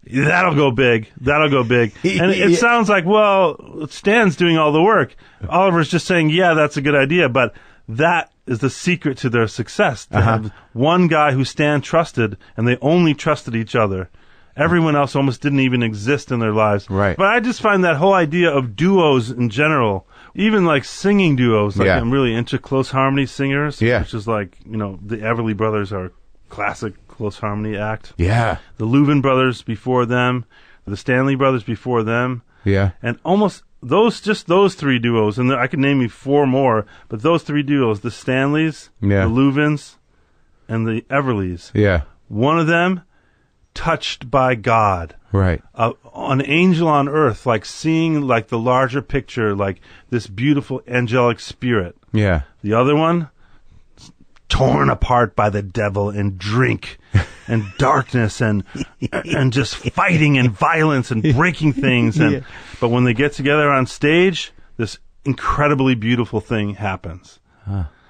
That'll go big. That'll go big. And it sounds like, well, Stan's doing all the work. Oliver's just saying, yeah, that's a good idea. But that is the secret to their success. To have one guy who Stan trusted, and they only trusted each other. Everyone else almost didn't even exist in their lives. Right. But I just find that whole idea of duos in general, even like singing duos, like I'm really into close harmony singers, which is like, you know, the Everly Brothers are classic close harmony act. Yeah. The Louvin Brothers before them, the Stanley Brothers before them. Yeah. And almost those three duos, and I could name you four more, but those three duos, the Stanleys, the Louvins, and the Everlys. Yeah. One of them touched by God. Right. An angel on earth, like seeing like the larger picture, like this beautiful angelic spirit. Yeah. The other one, torn apart by the devil and drink and darkness and just fighting and violence and breaking things. And but when they get together on stage, this incredibly beautiful thing happens.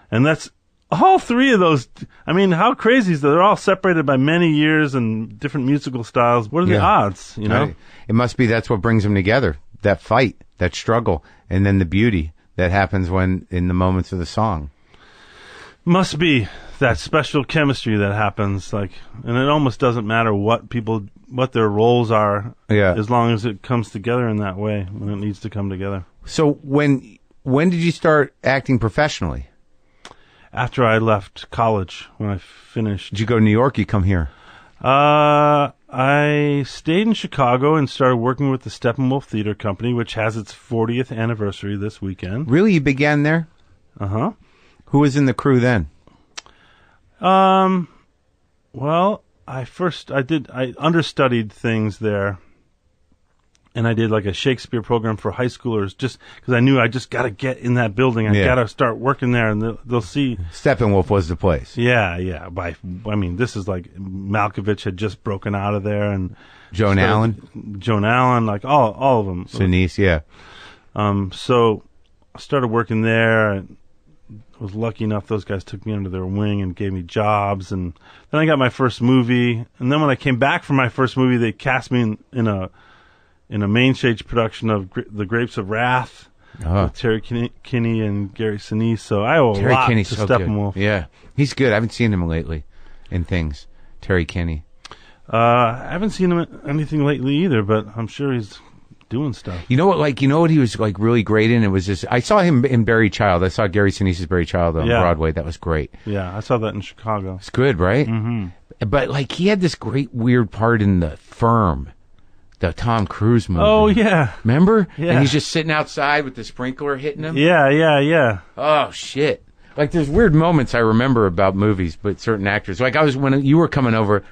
And that's all three of those. I mean, how crazy is that? They're all separated by many years and different musical styles. What are the odds, you know? It must be that's what brings them together, that fight, that struggle, and then the beauty that happens when in the moments of the song. Must be that special chemistry that happens, like, and it almost doesn't matter what their roles are, as long as it comes together in that way when it needs to come together. So when did you start acting professionally? After I left college, when I finished. Did you go to New York? You come here? I stayed in Chicago and started working with the Steppenwolf Theater Company, which has its 40th anniversary this weekend. Really? You began there? Uh-huh. Who was in the crew then? Well, I understudied things there. And I did like a Shakespeare program for high schoolers just because I knew I just got to get in that building. I got to start working there, and they'll see. Steppenwolf was the place. Yeah. I mean, this is like Malkovich had just broken out of there, and Joan Allen, like all of them. Sinise, yeah. So I started working there. And I was lucky enough; those guys took me under their wing and gave me jobs. And then I got my first movie. And then when I came back from my first movie, they cast me in a main stage production of The Grapes of Wrath with Terry Kinney and Gary Sinise. So I owe a lot to Steppenwolf. Yeah, he's good. I haven't seen him lately in things. Terry Kinney. I haven't seen him in anything lately either, but I'm sure he's doing stuff. You know what he was like really great in? It was just, I saw him in Barry Child. I saw Gary Sinise's Barry Child on Broadway. That was great. Yeah, I saw that in Chicago. It's good, right? Mm-hmm. But like he had this great weird part in The Firm. The Tom Cruise movie. Oh, yeah. Remember? Yeah. And he's just sitting outside with the sprinkler hitting him? Yeah. Oh, shit. Like, there's weird moments I remember about movies, but certain actors. Like, when you were coming over,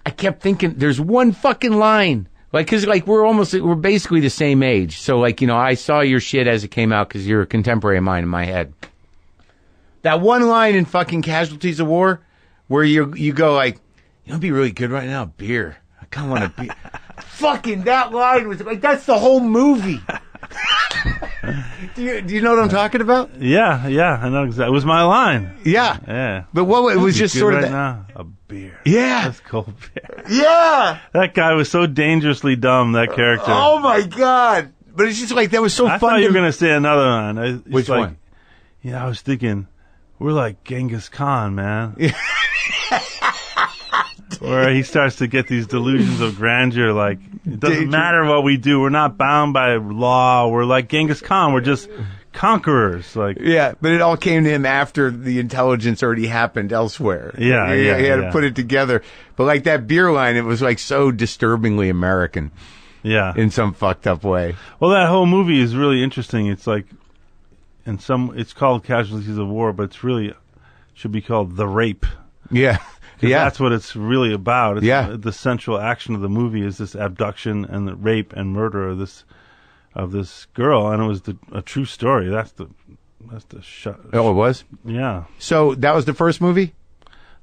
I kept thinking, there's one fucking line. Like, because, like, we're basically the same age. So, like, you know, I saw your shit as it came out because you're a contemporary of mine in my head. That one line in fucking Casualties of War where you go, like, you know, it'd be really good right now, beer. I kind of want to be... Fucking that line was like that's the whole movie. Do you know what I'm talking about? Yeah, I know exactly. It was my line. Yeah. But it was just sort of right now, a beer. Yeah, that's cold beer. Yeah, that guy was so dangerously dumb. That character. Oh my god! But it's just like that was so fun. I thought you were gonna say another one. Which one? Yeah, I was thinking we're like Genghis Khan, man. Where he starts to get these delusions of grandeur, like, it doesn't matter what we do. We're not bound by law. We're like Genghis Khan. We're just conquerors. Like, yeah, but it all came to him after the intelligence already happened elsewhere. Yeah, he had to put it together. But like that beer line, it was like so disturbingly American. Yeah, in some fucked up way. Well, that whole movie is really interesting. It's like, it's called Casualties of War, but it's really should be called The Rape. Yeah. Yeah, that's what it's really about. It's the central action of the movie is this abduction and the rape and murder of this girl, and it was a true story. That's the shot. Oh, it was? Yeah. So that was the first movie?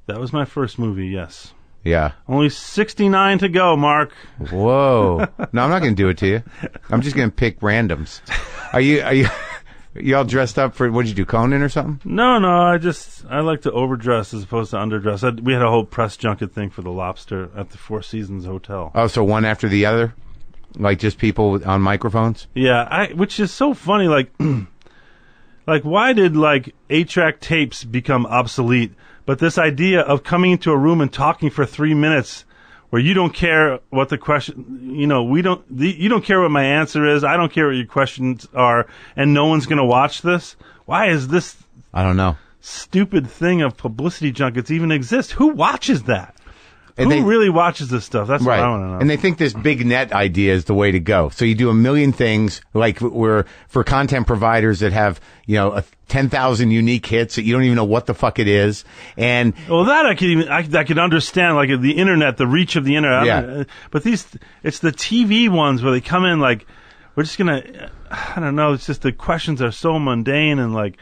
That was my first movie, yes. Yeah. Only 69 to go, Mark. Whoa. No, I'm not going to do it to you. I'm just going to pick randoms. Are you all dressed up for, what'd you do, Conan or something? No, I like to overdress as opposed to underdress. We had a whole press junket thing for The Lobster at the Four Seasons Hotel. Oh, so one after the other? Like just people on microphones? Yeah, which is so funny, like, like why did, like, 8-track tapes become obsolete? But this idea of coming into a room and talking for 3 minutes where you don't care what the question, you don't care what my answer is, I don't care what your questions are, and no one's going to watch this? Why is this I don't know. Stupid thing of publicity junkets even exist? Who watches that? Who really watches this stuff? That's what I want to know. And they think this big net idea is the way to go. So you do a million things, like for content providers that have, 10,000 unique hits that you don't even know what the fuck it is. And well, that I could understand, like the internet, the reach of the internet. Yeah. But it's the TV ones where they come in like, we're just gonna, I don't know. It's just the questions are so mundane and like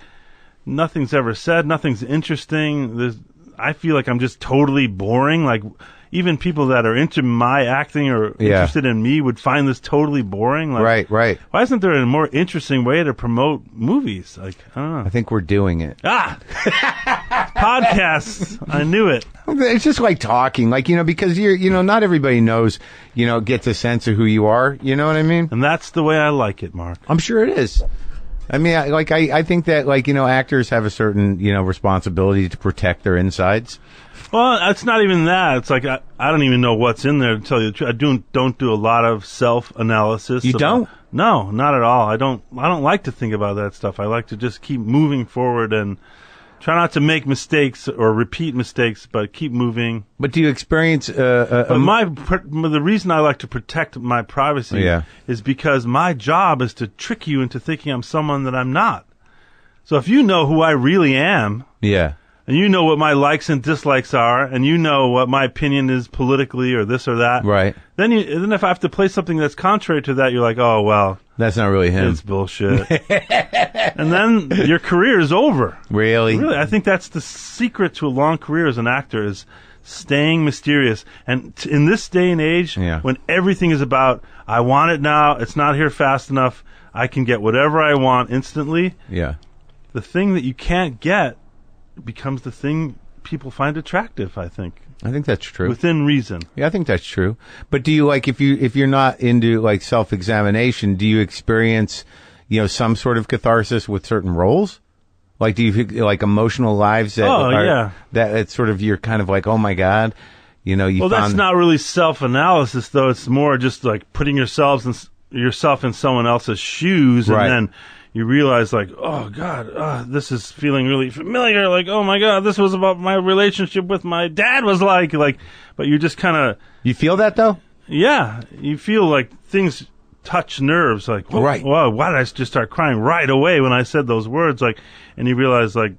nothing's ever said, nothing's interesting. I feel like I'm just totally boring. Like, even people that are into my acting or interested in me would find this totally boring. Like, right. Why isn't there a more interesting way to promote movies? Like, I don't know. I think we're doing it. Podcasts. I knew it. It's just like talking, like, because not everybody knows, gets a sense of who you are. You know what I mean? And that's the way I like it, Mark. I'm sure it is. I mean, I think that, actors have a certain, responsibility to protect their insides. Well, it's not even that. It's like, I don't even know what's in there, to tell you the truth. I don't do a lot of self-analysis. You don't? No, not at all. I don't like to think about that stuff. I like to just keep moving forward and try not to make mistakes or repeat mistakes, but keep moving. But do you experience the reason I like to protect my privacy is because my job is to trick you into thinking I'm someone that I'm not. So if you know who I really am, and you know what my likes and dislikes are, and you know what my opinion is politically or this or that, right? Then if I have to play something that's contrary to that, you're like, oh well, that's not really him. It's bullshit. And then your career is over. Really? I think that's the secret to a long career as an actor is staying mysterious. And in this day and age, when everything is about, I want it now, it's not here fast enough, I can get whatever I want instantly. Yeah. The thing that you can't get becomes the thing people find attractive, I think. I think that's true. Within reason. Yeah, I think that's true. But do you if you're not into self-examination, do you experience, some sort of catharsis with certain roles? Like, do you feel emotional lives that that it's sort of, you're kind of like, oh my God, that's not really self-analysis though. It's more just like putting yourself in someone else's shoes, and then you realize, like, oh, God, this is feeling really familiar. Like, oh, my God, this was about my relationship with my dad was like, but you just kind of... You feel that, though? Yeah. You feel like things touch nerves. Like, whoa, why did I just start crying right away when I said those words? Like, and you realize, like,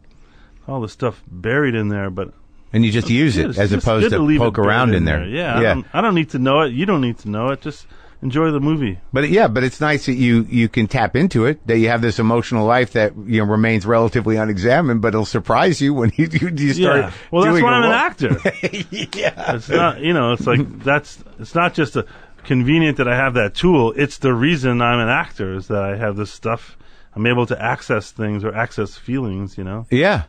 all the stuff buried in there, but... And you just use it as opposed to poke around in there. Yeah. I don't need to know it. You don't need to know it. Just... enjoy the movie. But it's nice that you can tap into it, that you have this emotional life that remains relatively unexamined, but it'll surprise you when you start. Well, that's why I'm an actor. Yeah. It's not, it's like it's not just convenient that I have that tool. It's the reason I'm an actor is that I have this stuff. I'm able to access things or access feelings, Yeah.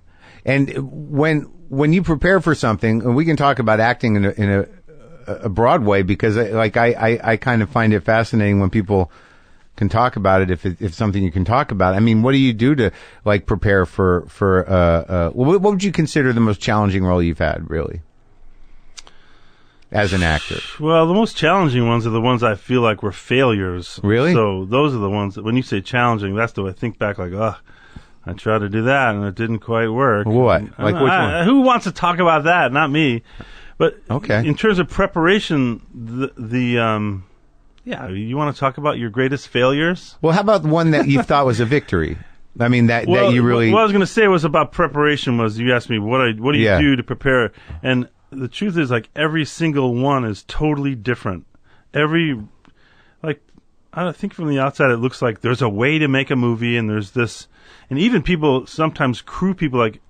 And when you prepare for something, and we can talk about acting in a broad way, because I kind of find it fascinating when people can talk about it, if it's something you can talk about. I mean, what do you do to prepare for what would you consider the most challenging role you've had, really? as an actor? Well, the most challenging ones are the ones I feel like were failures. Really? So those are the ones that, when you say challenging, that's the way I think back like, I tried to do that and it didn't quite work. What? Like which one? Who wants to talk about that? Not me. But okay. In terms of preparation, you want to talk about your greatest failures? Well, how about one that you thought was a victory? I mean, that you really... What I was going to say was about preparation was, you asked me, what do you do to prepare? And the truth is, like, every single one is totally different. I think from the outside it looks like there's a way to make a movie, and there's this... And even people, sometimes crew people, like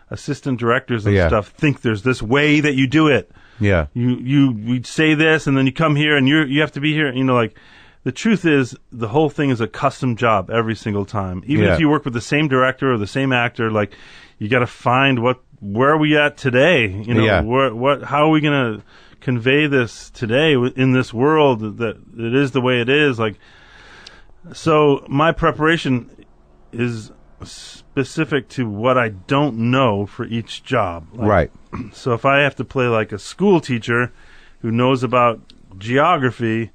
assistant directors and stuff, think there's this way that you do it. Yeah. We say this, and then you come here, and you have to be here. Like... The truth is, the whole thing is a custom job every single time. Even if you work with the same director or the same actor, like, you got to find where are we at today? How are we going to convey this today in this world that it is the way it is? Like, so my preparation is specific to what I don't know for each job. Like, right. So if I have to play like a school teacher who knows about geography,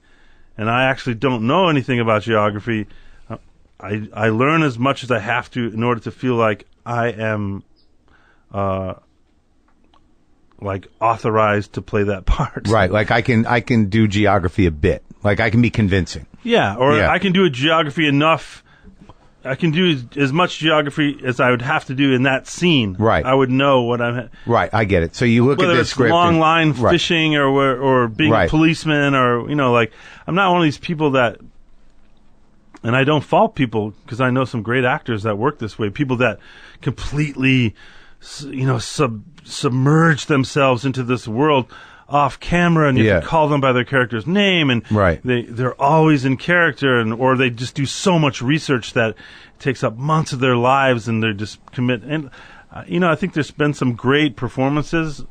and I actually don't know anything about geography, I learn as much as I have to in order to feel like I am like authorized to play that part. Right, like I can do geography a bit. Like I can be convincing. Yeah, I can do a geography enough. I can do as much geography as I would have to do in that scene. Right. I would know what I'm... Right, I get it. So you look at this script... Whether it's long line fishing or being a policeman or, like... I'm not one of these people that... And I don't fault people, because I know some great actors that work this way. People that completely, submerge themselves into this world off camera, and you can call them by their character's name, and they're always in character, or they just do so much research that it takes up months of their lives, and they're just commit. And I think there's been some great performances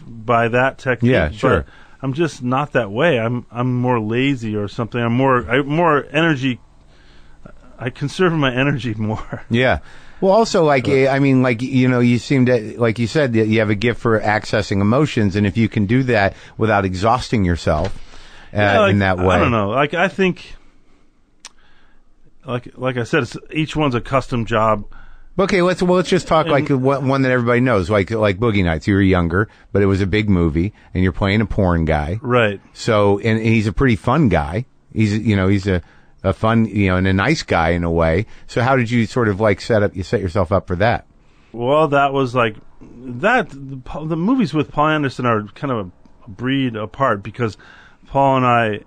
by that technique. Yeah, sure. But I'm just not that way. I'm more lazy or something. I'm more energy. I conserve my energy more. Yeah. Well, also, you seem to, like you said, that you have a gift for accessing emotions, and if you can do that without exhausting yourself in that way. I don't know. Like, I think, like I said, each one's a custom job. Okay, let's just talk like one that everybody knows, like Boogie Nights. You were younger, but it was a big movie, and you're playing a porn guy. Right. So, and he's a pretty fun guy. He's a fun, and a nice guy in a way. So how did you sort of set yourself up for that? Well, that was like that. The movies with Paul Anderson are kind of a breed apart, because Paul and I,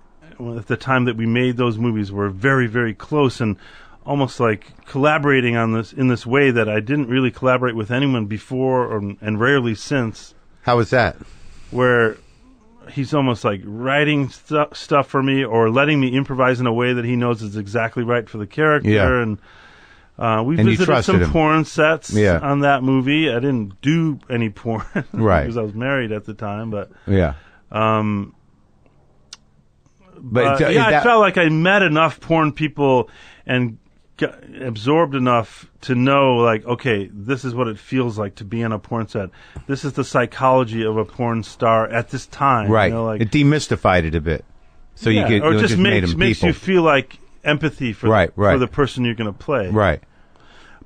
at the time that we made those movies, were very, very close and almost like collaborating on this in this way that I didn't really collaborate with anyone before and rarely since. How was that? Where he's almost like writing stuff for me, or letting me improvise in a way that he knows is exactly right for the character. Yeah. And we visited some porn sets on that movie. I didn't do any porn because I was married at the time. But I felt like I met enough porn people and absorbed enough to know, like, okay, this is what it feels like to be on a porn set. This is the psychology of a porn star at this time. Right. It demystified it a bit. So you could, or just makes you feel like empathy for the person you're going to play. Right.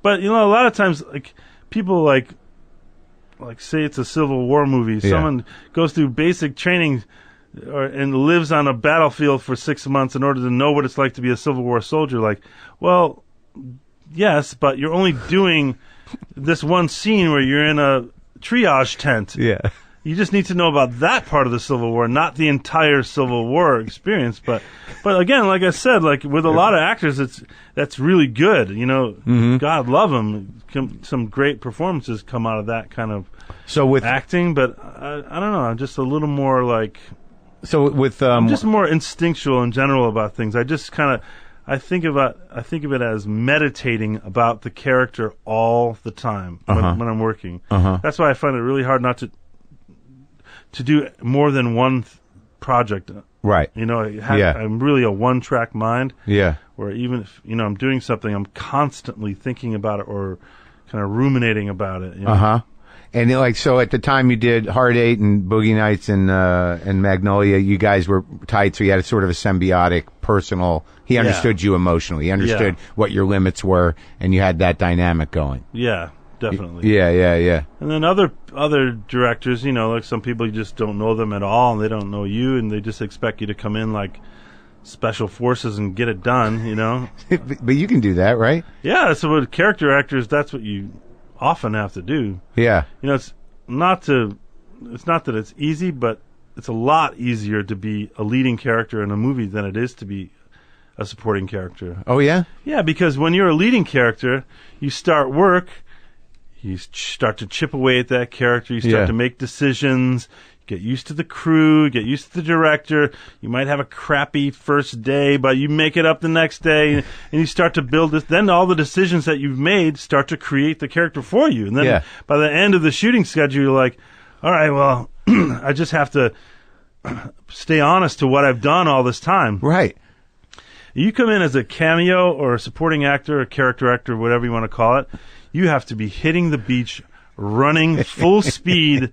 But a lot of times, like, people like say it's a Civil War movie. Someone goes through basic training and lives on a battlefield for 6 months in order to know what it's like to be a Civil War soldier. Like, well, yes, but you're only doing this one scene where you're in a triage tent. Yeah. You just need to know about that part of the Civil War, not the entire Civil War experience. But again, like I said, like with a lot of actors, that's really good. God love them. Some great performances come out of that kind of acting. But I don't know. I'm just a little more like. So with I'm just more instinctual in general about things. I just kind of. I think of it as meditating about the character all the time when I'm working. That's why I find it really hard not to do more than one project. Right. I'm really a one-track mind. Yeah. Where even if I'm doing something, I'm constantly thinking about it or kind of ruminating about it. And like, so at the time you did Hard Eight and Boogie Nights and Magnolia, you guys were tight, so you had a sort of a symbiotic, personal. He understood you emotionally. He understood what your limits were, and you had that dynamic going. Yeah, definitely. Yeah. And then other directors, you know, like some people you just don't know them at all, and they don't know you, and they just expect you to come in like special forces and get it done, you know. But you can do that, right? Yeah, so with character actors, that's what you often have to do. Yeah. You know, it's not that it's easy, but it's a lot easier to be a leading character in a movie than it is to be a supporting character. Oh, yeah? Yeah, because when you're a leading character, you start work, you start to chip away at that character, you start to make decisions, get used to the crew, get used to the director. You might have a crappy first day, but you make it up the next day, and you start to build this. Then all the decisions that you've made start to create the character for you. And then by the end of the shooting schedule, you're like, all right, well, I just have to stay honest to what I've done all this time. Right. You come in as a cameo or a supporting actor, a character actor, whatever you want to call it, you have to be hitting the beach, running full speed,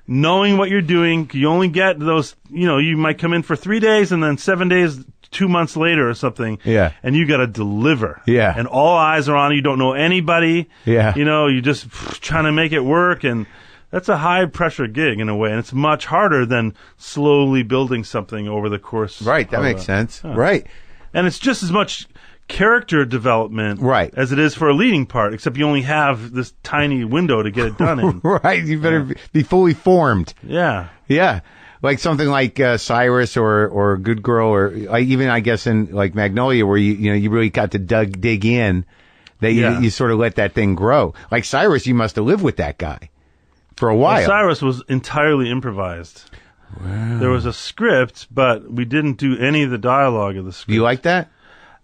knowing what you're doing. You only get those, you know, you might come in for 3 days and then 7 days, 2 months later or something. Yeah. And you got to deliver. Yeah. And all eyes are on you. You don't know anybody. Yeah. You know, you're just trying to make it work. And that's a high pressure gig in a way. And it's much harder than slowly building something over the course. Right. That makes sense. Right. And it's just as much character development as it is for a leading part, except you only have this tiny window to get it done in. Right. You better be fully formed. Yeah. Yeah. Like something like Cyrus or Good Girl, or even, I guess, in like Magnolia, where you really got to dig in, that you sort of let that thing grow. Like Cyrus, you must have lived with that guy for a while. Well, Cyrus was entirely improvised. Wow. There was a script, but we didn't do any of the dialogue of the script. You like that?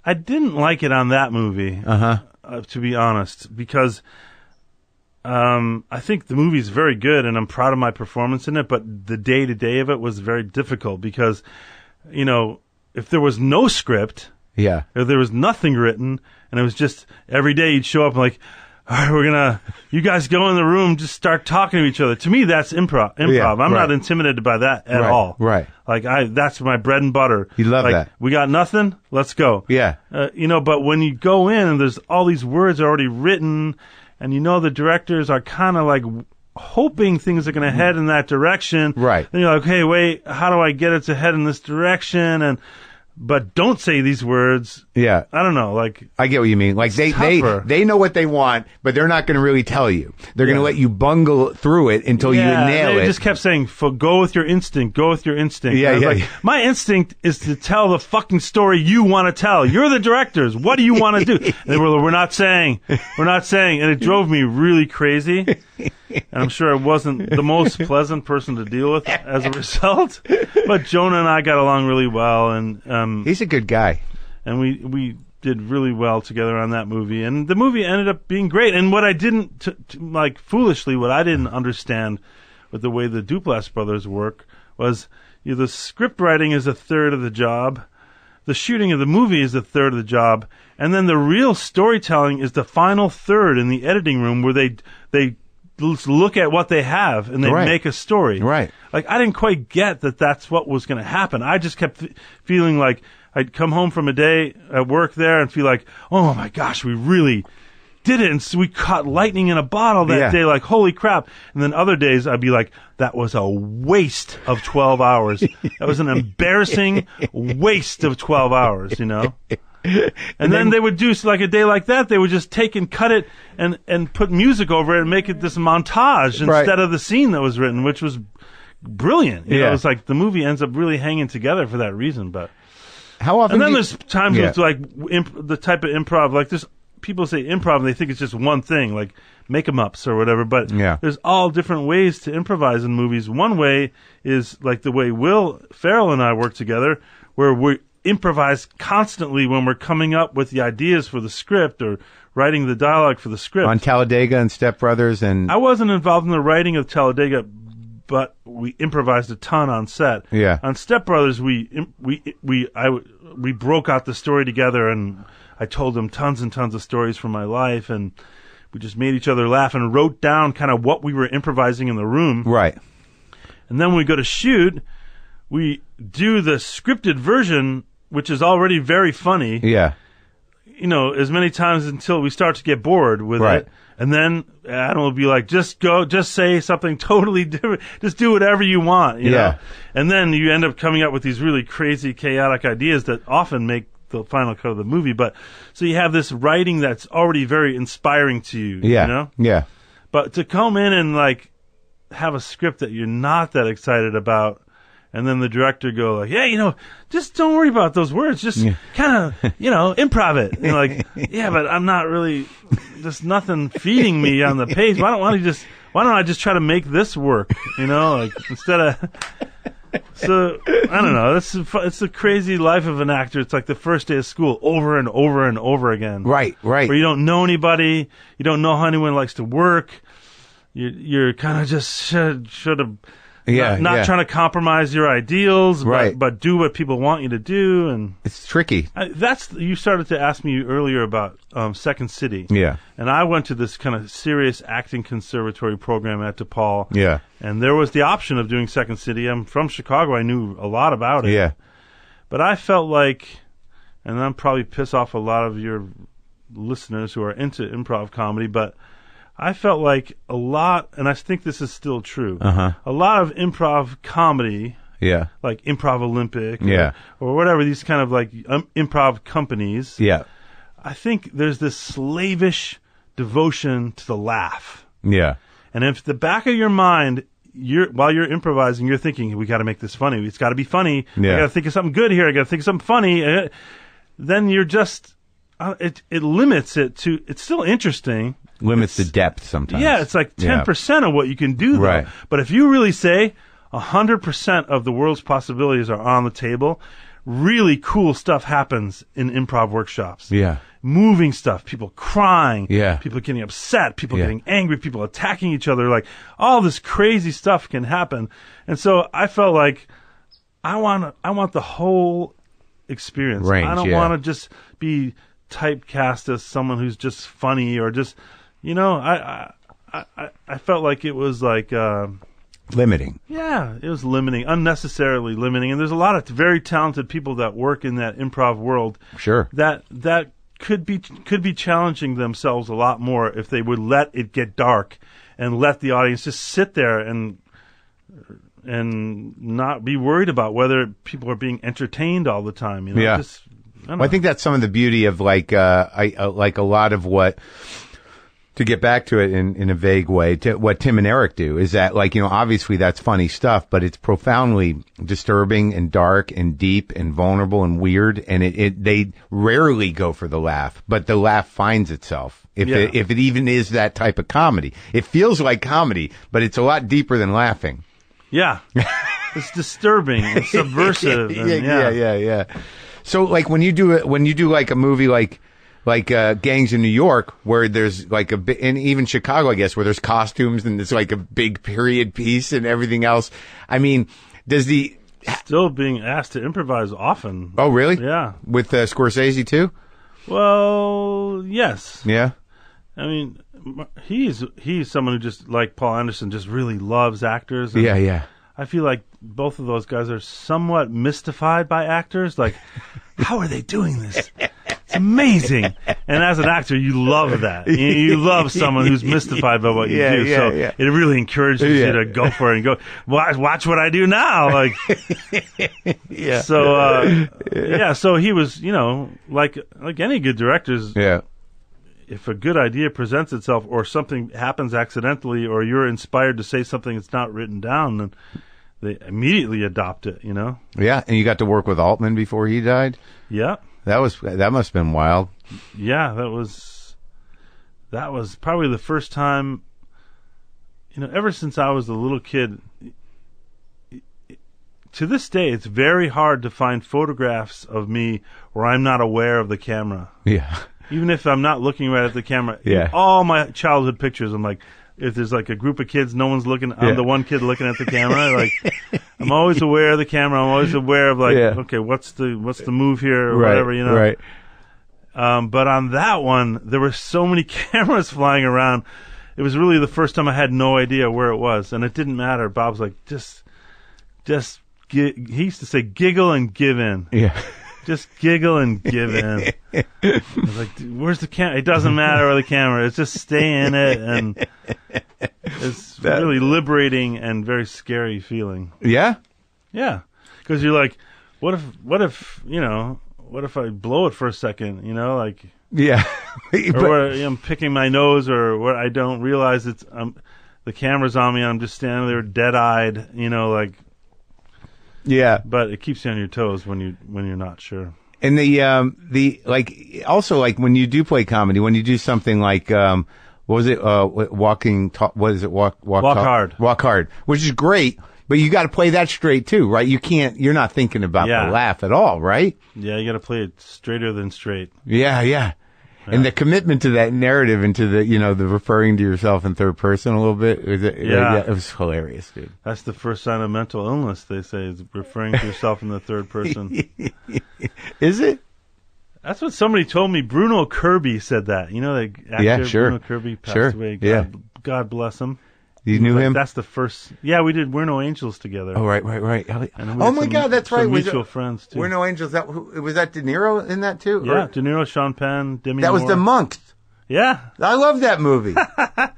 I didn't like it on that movie, to be honest, because I think the movie's very good, and I'm proud of my performance in it, but the day-to-day of it was very difficult because, you know, if there was no script, if there was nothing written, and it was just every day you'd show up and like, all right, you guys go in the room, just start talking to each other. To me, that's improv. I'm not intimidated by that at all. Right. Like, that's my bread and butter. You love that. We got nothing? Let's go. Yeah. You know, but when you go in and there's all these words already written, and you know the directors are kind of like hoping things are going to head in that direction. Right. Then you're like, hey, wait, how do I get it to head in this direction? But don't say these words. Yeah. I don't know. Like, I get what you mean. Like they know what they want, but they're not going to really tell you. They're going to let you bungle through it until you nail it. They just kept saying, go with your instinct. Go with your instinct. Like, my instinct is to tell the fucking story you want to tell. You're the directors. What do you want to do? And they were like, we're not saying. And it drove me really crazy. And I'm sure I wasn't the most pleasant person to deal with as a result. But Jonah and I got along really well, and he's a good guy. And we did really well together on that movie. And the movie ended up being great. And what I didn't foolishly, what I didn't understand with the way the Duplass brothers work was, you know, the script writing is a third of the job, the shooting of the movie is a third of the job, and then the real storytelling is the final third in the editing room where they look at what they have and they make a story. Right. Like, I didn't quite get that that's what was going to happen. I just kept feeling like I'd come home from a day at work there and feel like, oh my gosh, we really did it. And so we caught lightning in a bottle that day, like, holy crap. And then other days I'd be like, that was a waste of 12 hours. That was an embarrassing waste of 12 hours, you know? And then they would do like a day like that. They would just take and cut it and put music over it and make it this montage instead of the scene that was written, which was brilliant. You know, it's like the movie ends up really hanging together for that reason. But how often? And then there's times with like the type of improv, like this. People say improv and they think it's just one thing, like make-em-ups or whatever. But there's all different ways to improvise in movies. One way is like the way Will Ferrell and I work together, where we improvise constantly when we're coming up with the ideas for the script or writing the dialogue for the script. On Talladega and Step Brothers, and I wasn't involved in the writing of Talladega, but we improvised a ton on set. Yeah. On Step Brothers, we broke out the story together, and I told them tons and tons of stories from my life, and we just made each other laugh and wrote down kind of what we were improvising in the room. Right. And then when we go to shoot, we do the scripted version, which is already very funny. Yeah. As many times until we start to get bored with it. And then Adam will be like, just say something totally different. Just do whatever you want, you know? And then you end up coming up with these really crazy, chaotic ideas that often make the final cut of the movie. But so you have this writing that's already very inspiring to you, you know? Yeah. But to come in and like have a script that you're not that excited about, and then the director go like, yeah, just don't worry about those words. Just kind of, improv it. And you're like, yeah, but I'm not really, just nothing feeding me on the page. Why don't I just try to make this work? Like instead of, so I don't know. It's the crazy life of an actor. It's like the first day of school over and over and over again. Right. Where you don't know anybody. You don't know how anyone likes to work. You're kind of just should have. Not trying to compromise your ideals, but do what people want you to do, and it's tricky. You started to ask me earlier about Second City, and I went to this kind of serious acting conservatory program at DePaul, and there was the option of doing Second City. I'm from Chicago; I knew a lot about it, but I felt like, and I'm probably piss off a lot of your listeners who are into improv comedy, but I felt like a lot, and I think this is still true, a lot of improv comedy, like Improv Olympic or whatever, these kind of like improv companies, I think there's this slavish devotion to the laugh. Yeah. And if the back of your mind, while you're improvising, you're thinking, we got to make this funny. It's got to be funny. I got to think of something good here. I got to think of something funny. Then you're just, it limits it to, it's still interesting. Limits the depth sometimes. Yeah, it's like 10% of what you can do, though. Right. But if you really say 100% of the world's possibilities are on the table, really cool stuff happens in improv workshops. Yeah. Moving stuff, people crying, people getting upset, people getting angry, people attacking each other, like all this crazy stuff can happen. And so I felt like I want the whole experience. Range, I don't want to just be typecast as someone who's just funny or just I felt like it was like limiting. Yeah, it was limiting, unnecessarily limiting. And there's a lot of very talented people that work in that improv world. Sure. That could be challenging themselves a lot more if they would let it get dark and let the audience just sit there and not be worried about whether people are being entertained all the time. I think that's some of the beauty of like a lot of what, to get back to it in a vague way, to what Tim and Eric do is that, like, obviously that's funny stuff, but it's profoundly disturbing and dark and deep and vulnerable and weird. And they rarely go for the laugh, but the laugh finds itself. If it even is that type of comedy, it feels like comedy, but it's a lot deeper than laughing. Yeah. It's disturbing and subversive. Yeah. So, like, when you do like a movie like Gangs in New York, where there's like and even Chicago, I guess, where there's costumes and it's like a big period piece and everything else. I mean, still being asked to improvise often? Oh, really? Yeah. With Scorsese too? Well, yes. Yeah. I mean, he's someone who just, like Paul Anderson, just really loves actors. Yeah. I feel like both of those guys are somewhat mystified by actors. Like, how are they doing this? It's amazing. And as an actor, you love that. You love someone who's mystified by what you do. It really encourages you to go for it and go, watch what I do now. Like, So he was, like any good directors. Yeah. If a good idea presents itself, or something happens accidentally, or you're inspired to say something that's not written down, then they immediately adopt it. Yeah, and you got to work with Altman before he died. Yeah. That must have been wild. Yeah, that was probably the first time, ever since I was a little kid. To this day, it's very hard to find photographs of me where I'm not aware of the camera. Yeah. Even if I'm not looking right at the camera. Yeah. All my childhood pictures, I'm like, if there's like a group of kids, no one's looking. I'm the one kid looking at the camera. Like, I'm always aware of the camera. I'm always aware of okay, what's the move here or whatever, Right. But on that one, there were so many cameras flying around. It was really the first time I had no idea where it was, and it didn't matter. Bob's like, he used to say, giggle and give in. Yeah. Just giggle and give in. I was like, where's the camera? It doesn't matter where the camera is. Just stay in it. And it's really liberating and very scary feeling. Yeah? Yeah. Because you're like, what if I blow it for a second, like. Yeah. Or where I'm picking my nose, or where I don't realize the camera's on me. I'm just standing there dead-eyed, like. Yeah, but it keeps you on your toes when you're not sure. And also when you do play comedy, when you do something like what was it? Walk hard, which is great. But you got to play that straight too, right? You're not thinking about the laugh at all, right? Yeah, you got to play it straighter than straight. Yeah. And the commitment to that narrative and to the referring to yourself in third person a little bit. It was hilarious, dude. That's the first sign of mental illness, they say, is referring to yourself in the third person. Is it? That's what somebody told me. Bruno Kirby said that. The actor Bruno Kirby passed away. God bless him. You knew him? That's the first. Yeah, we did We're No Angels together. Oh, right. Oh, my God, that's right. Mutual friends, too. We're No Angels. Was that De Niro in that, too? Yeah, De Niro, Sean Penn, Demi Moore. That was The Monk. Yeah. I love that movie. That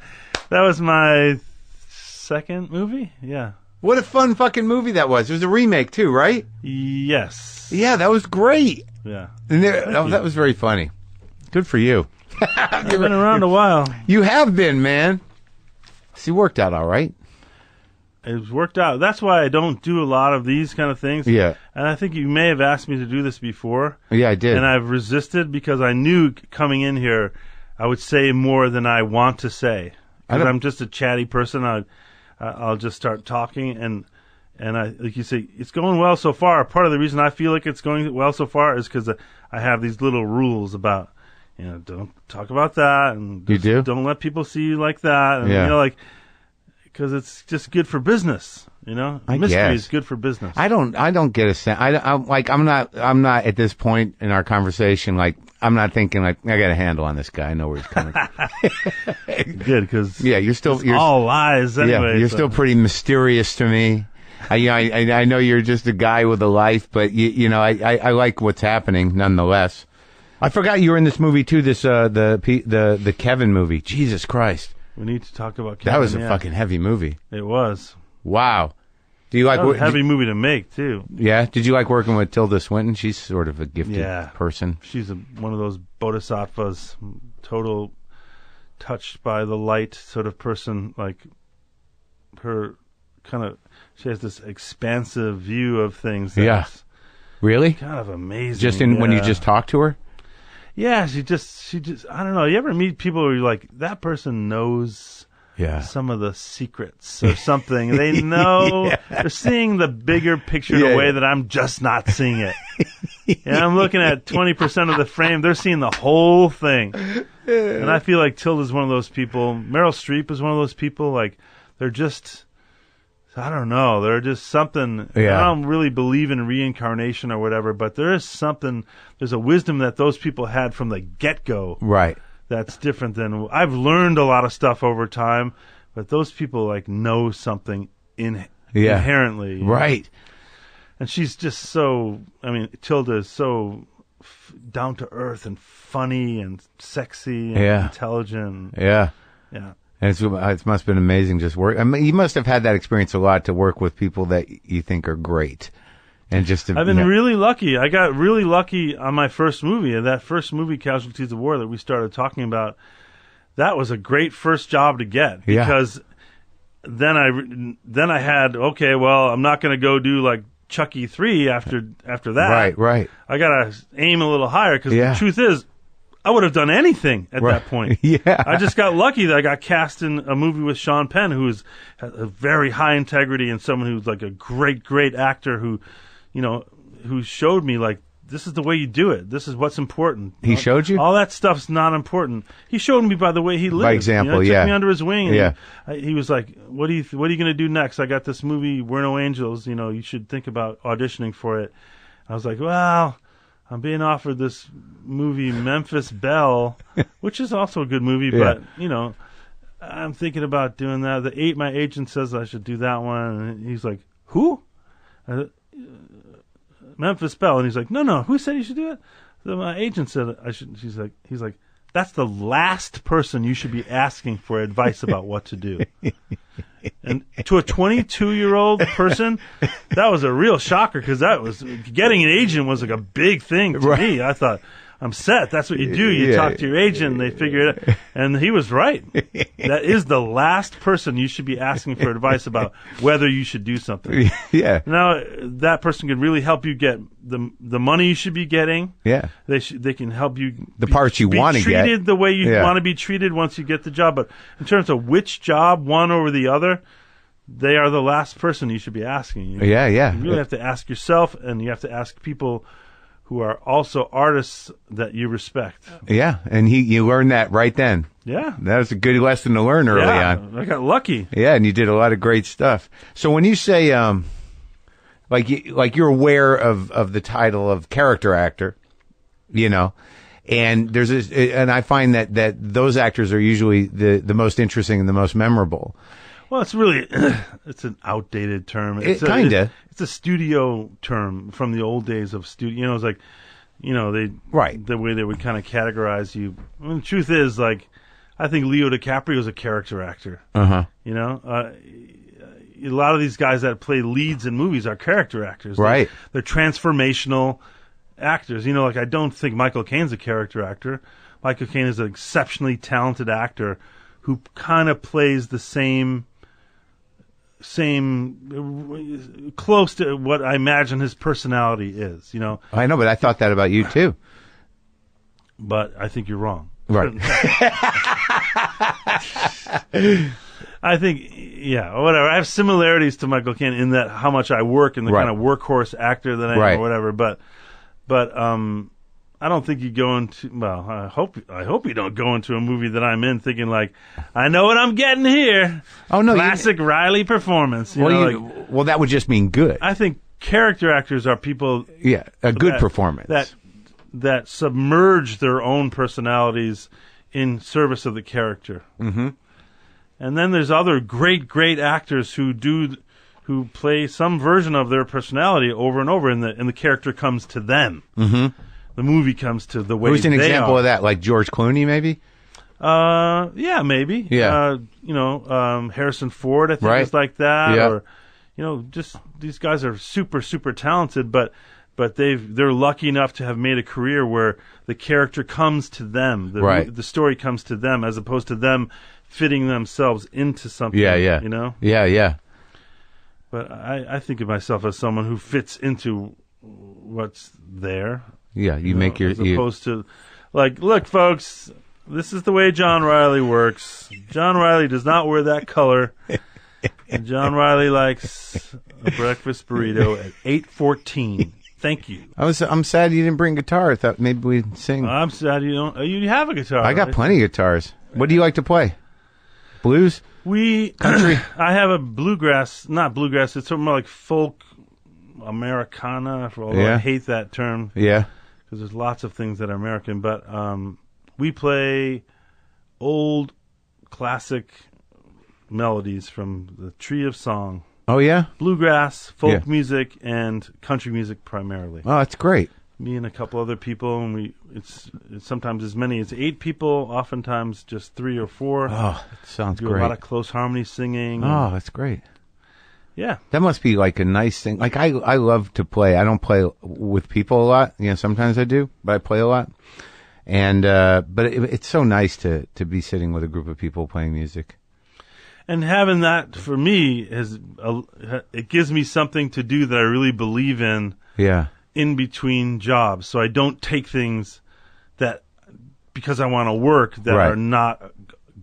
was my second movie. Yeah. What a fun fucking movie that was. It was a remake, too, right? Yes. Yeah, that was great. Yeah. And that was very funny. Good for you. I've been around a while. You have been, man. It worked out all right. It's worked out. That's why I don't do a lot of these kind of things. Yeah. And I think you may have asked me to do this before. Yeah, I did. And I've resisted because I knew coming in here I would say more than I want to say. Because I'm just a chatty person. I'll just start talking and I, like you say, it's going well so far. Part of the reason I feel like it's going well so far is because I have these little rules about, don't talk about that, and don't let people see you like that, and because it's just good for business, Mystery is good for business. I don't get a sense. I'm not at this point in our conversation. I'm not thinking I got a handle on this guy. I know where he's coming. Good, because you're all lies anyway. Yeah, you're still pretty mysterious to me. I know you're just a guy with a life, but I like what's happening nonetheless. I forgot you were in this movie too. This the Kevin movie. Jesus Christ! We need to talk about Kevin. That was a fucking heavy movie. It was. Wow. Do you like that was a heavy movie to make too? Yeah. Did you like working with Tilda Swinton? She's sort of a gifted person. She's one of those bodhisattvas, total touched by the light sort of person. Like her kind of, she has this expansive view of things. Yeah. Really? Kind of amazing. Just when you just talk to her? Yeah, she just I don't know. You ever meet people where you're like, that person knows some of the secrets or something. They know they're seeing the bigger picture in a way that I'm just not seeing it. I'm looking at 20% of the frame. They're seeing the whole thing. And I feel like Tilda's one of those people. Meryl Streep is one of those people. Like, they're just, I don't know. They're just something. I don't really believe in reincarnation or whatever, but there is something. There's a wisdom that those people had from the get-go. Right. That's different than, I've learned a lot of stuff over time, but those people know something inherently. Right. And she's just so, Tilda is so down to earth and funny and sexy and intelligent. Yeah. Yeah. And it must have been amazing just work. You must have had that experience a lot to work with people that you think are great. And I've been really lucky. I got really lucky on my first movie. And that first movie, Casualties of War, that we started talking about, that was a great first job to get. Because then I had, okay, well, I'm not going to go do Chucky 3 after that. Right. I got to aim a little higher because the truth is, I would have done anything at that point. I just got lucky that I got cast in a movie with Sean Penn, who has a very high integrity and someone who's a great, great actor who showed me this is the way you do it. This is what's important. He showed you? All that stuff's not important. He showed me by the way he lived. By example, he took me under his wing. Yeah. He was like, what are you going to do next? I got this movie, We're No Angels. You should think about auditioning for it. I was like, well, I'm being offered this movie Memphis Belle, which is also a good movie, but I'm thinking about doing that. My agent says I should do that one, and he's like, "Who?" Memphis Belle, and he's like, "No, who said you should do it?" So my agent said I should. He's like, "That's the last person you should be asking for advice about what to do." And to a 22-year-old person, that was a real shocker, because getting an agent was like a big thing to me. I thought, I'm set. That's what you do. You talk to your agent, and they figure it out. And he was right. That is the last person you should be asking for advice about whether you should do something. Yeah. Now, that person can really help you get the money you should be getting. Yeah. They can help you the parts you want to get. Treated the way you want to be treated once you get the job. But in terms of which job, one over the other, they are the last person you should be asking. Yeah. You really have to ask yourself, and you have to ask people who are also artists that you respect. Yeah, and you learned that right then. Yeah. That was a good lesson to learn early on. I got lucky. Yeah, and you did a lot of great stuff. So when you say, like you're aware of the title of character actor, and and I find that those actors are usually the most interesting and the most memorable. Well, it's really, it's an outdated term. It's a studio term from the old days of studio. It's like, the way they would kind of categorize you. I mean, the truth is, like, I think Leo DiCaprio is a character actor. Uh-huh. A lot of these guys that play leads in movies are character actors. Right. They're transformational actors. Like, I don't think Michael Caine's a character actor. Michael Caine is an exceptionally talented actor who kind of plays the same close to what I imagine his personality is, I know, but I thought that about you too. But I think you're wrong. Right. I think, whatever. I have similarities to Michael Caine in that how much I work and the kind of workhorse actor that I am or whatever. But I don't think you go into. Well, I hope you don't go into a movie that I'm in thinking like, I know what I'm getting here. Oh no, classic Reilly performance. Well, that would just mean good. I think character actors are people. Yeah, a good performance that submerge their own personalities in service of the character. Mm-hmm. And then there's other great actors who play some version of their personality over and over, and the character comes to them. Mm-hmm. The movie comes to the way. Who's an example of that? Like George Clooney, maybe? Yeah, maybe. Yeah. Harrison Ford, I think, is like that. Yeah. Or, just these guys are super, super talented, but they're lucky enough to have made a career where the character comes to them. The story comes to them, as opposed to them fitting themselves into something. Yeah. Yeah. But I think of myself as someone who fits into what's there. Yeah, you make your... As opposed to, like, look, folks, this is the way John Reilly works. John Reilly does not wear that color. And John Reilly likes a breakfast burrito at 8:14. Thank you. I'm sad you didn't bring guitar. I thought maybe we'd sing. I'm sad you don't... You have a guitar. I got plenty of guitars. What do you like to play? Blues? Country? I have a bluegrass... Not bluegrass. It's more like folk Americana, although I hate that term. Yeah. Because there's lots of things that are American, but we play old classic melodies from the Tree of Song. Oh, yeah? Bluegrass, folk music, and country music primarily. Oh, that's great. Me and a couple other people, and it's sometimes as many as 8 people, oftentimes just 3 or 4. Oh, that sounds great. Do a lot of close harmony singing. Oh, that's great. Yeah. That must be like a nice thing. Like I love to play. I don't play with people a lot. Sometimes I do, but I play a lot. And but it's so nice to be sitting with a group of people playing music. And having that for me it gives me something to do that I really believe in. Yeah. In between jobs, so I don't take things that because I want to work that are not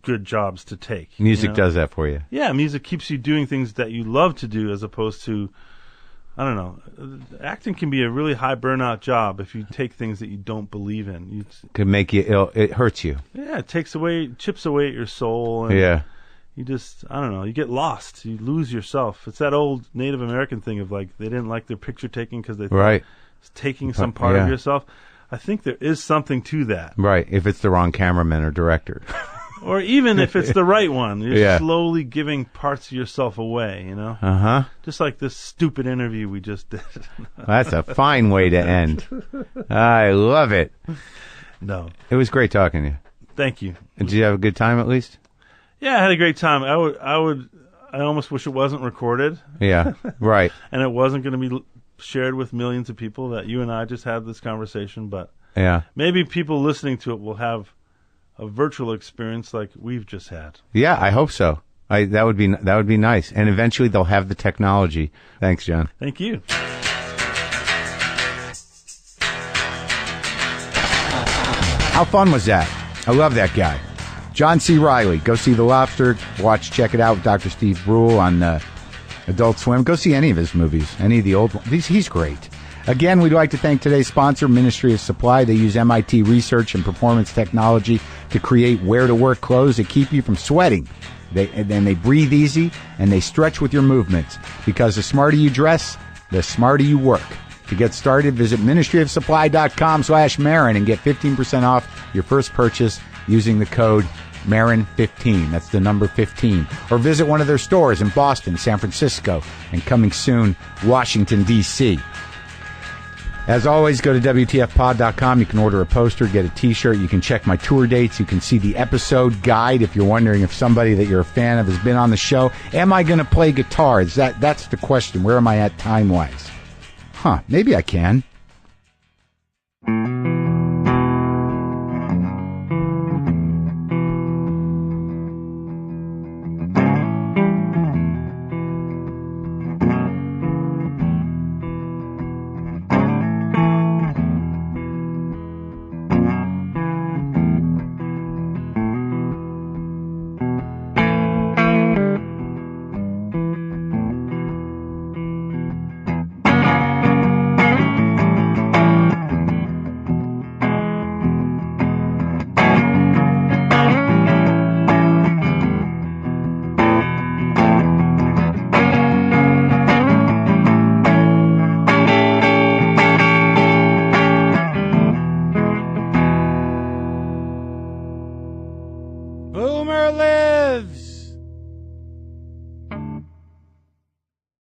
good jobs to take. Music does that for you. Yeah, music keeps you doing things that you love to do, as opposed to, I don't know, acting can be a really high burnout job if you take things that you don't believe in. Could make you ill. It hurts you. Yeah, it chips away at your soul. And you just, I don't know, you get lost. You lose yourself. It's that old Native American thing of like they didn't like their picture taking because they thought taking some part of yourself. I think there is something to that. Right, if it's the wrong cameraman or director. Or even if it's the right one. You're slowly giving parts of yourself away, Uh-huh. Just like this stupid interview we just did. That's a fine way to end. I love it. No. It was great talking to you. Thank you. Did you have a good time at least? Yeah, I had a great time. I almost wish it wasn't recorded. Yeah, right. And it wasn't going to be shared with millions of people, that you and I just had this conversation, but maybe people listening to it will have a virtual experience like we've just had. Yeah, I hope so. That would be nice. And eventually they'll have the technology. Thanks, John. Thank you. How fun was that? I love that guy. John C. Reilly. Go see The Lobster. Check it out with Dr. Steve Brule on Adult Swim. Go see any of his movies, any of the old ones. He's great. Again, we'd like to thank today's sponsor, Ministry of Supply. They use MIT research and performance technology to create wear-to-work clothes that keep you from sweating. They breathe easy, and they stretch with your movements. Because the smarter you dress, the smarter you work. To get started, visit ministryofsupply.com/Maron and get 15% off your first purchase using the code Maron15. That's the number 15. Or visit one of their stores in Boston, San Francisco, and coming soon, Washington, D.C. As always, go to WTFpod.com. You can order a poster, get a T-shirt. You can check my tour dates. You can see the episode guide if you're wondering if somebody that you're a fan of has been on the show. Am I going to play guitar? That's the question. Where am I at time-wise? Maybe I can.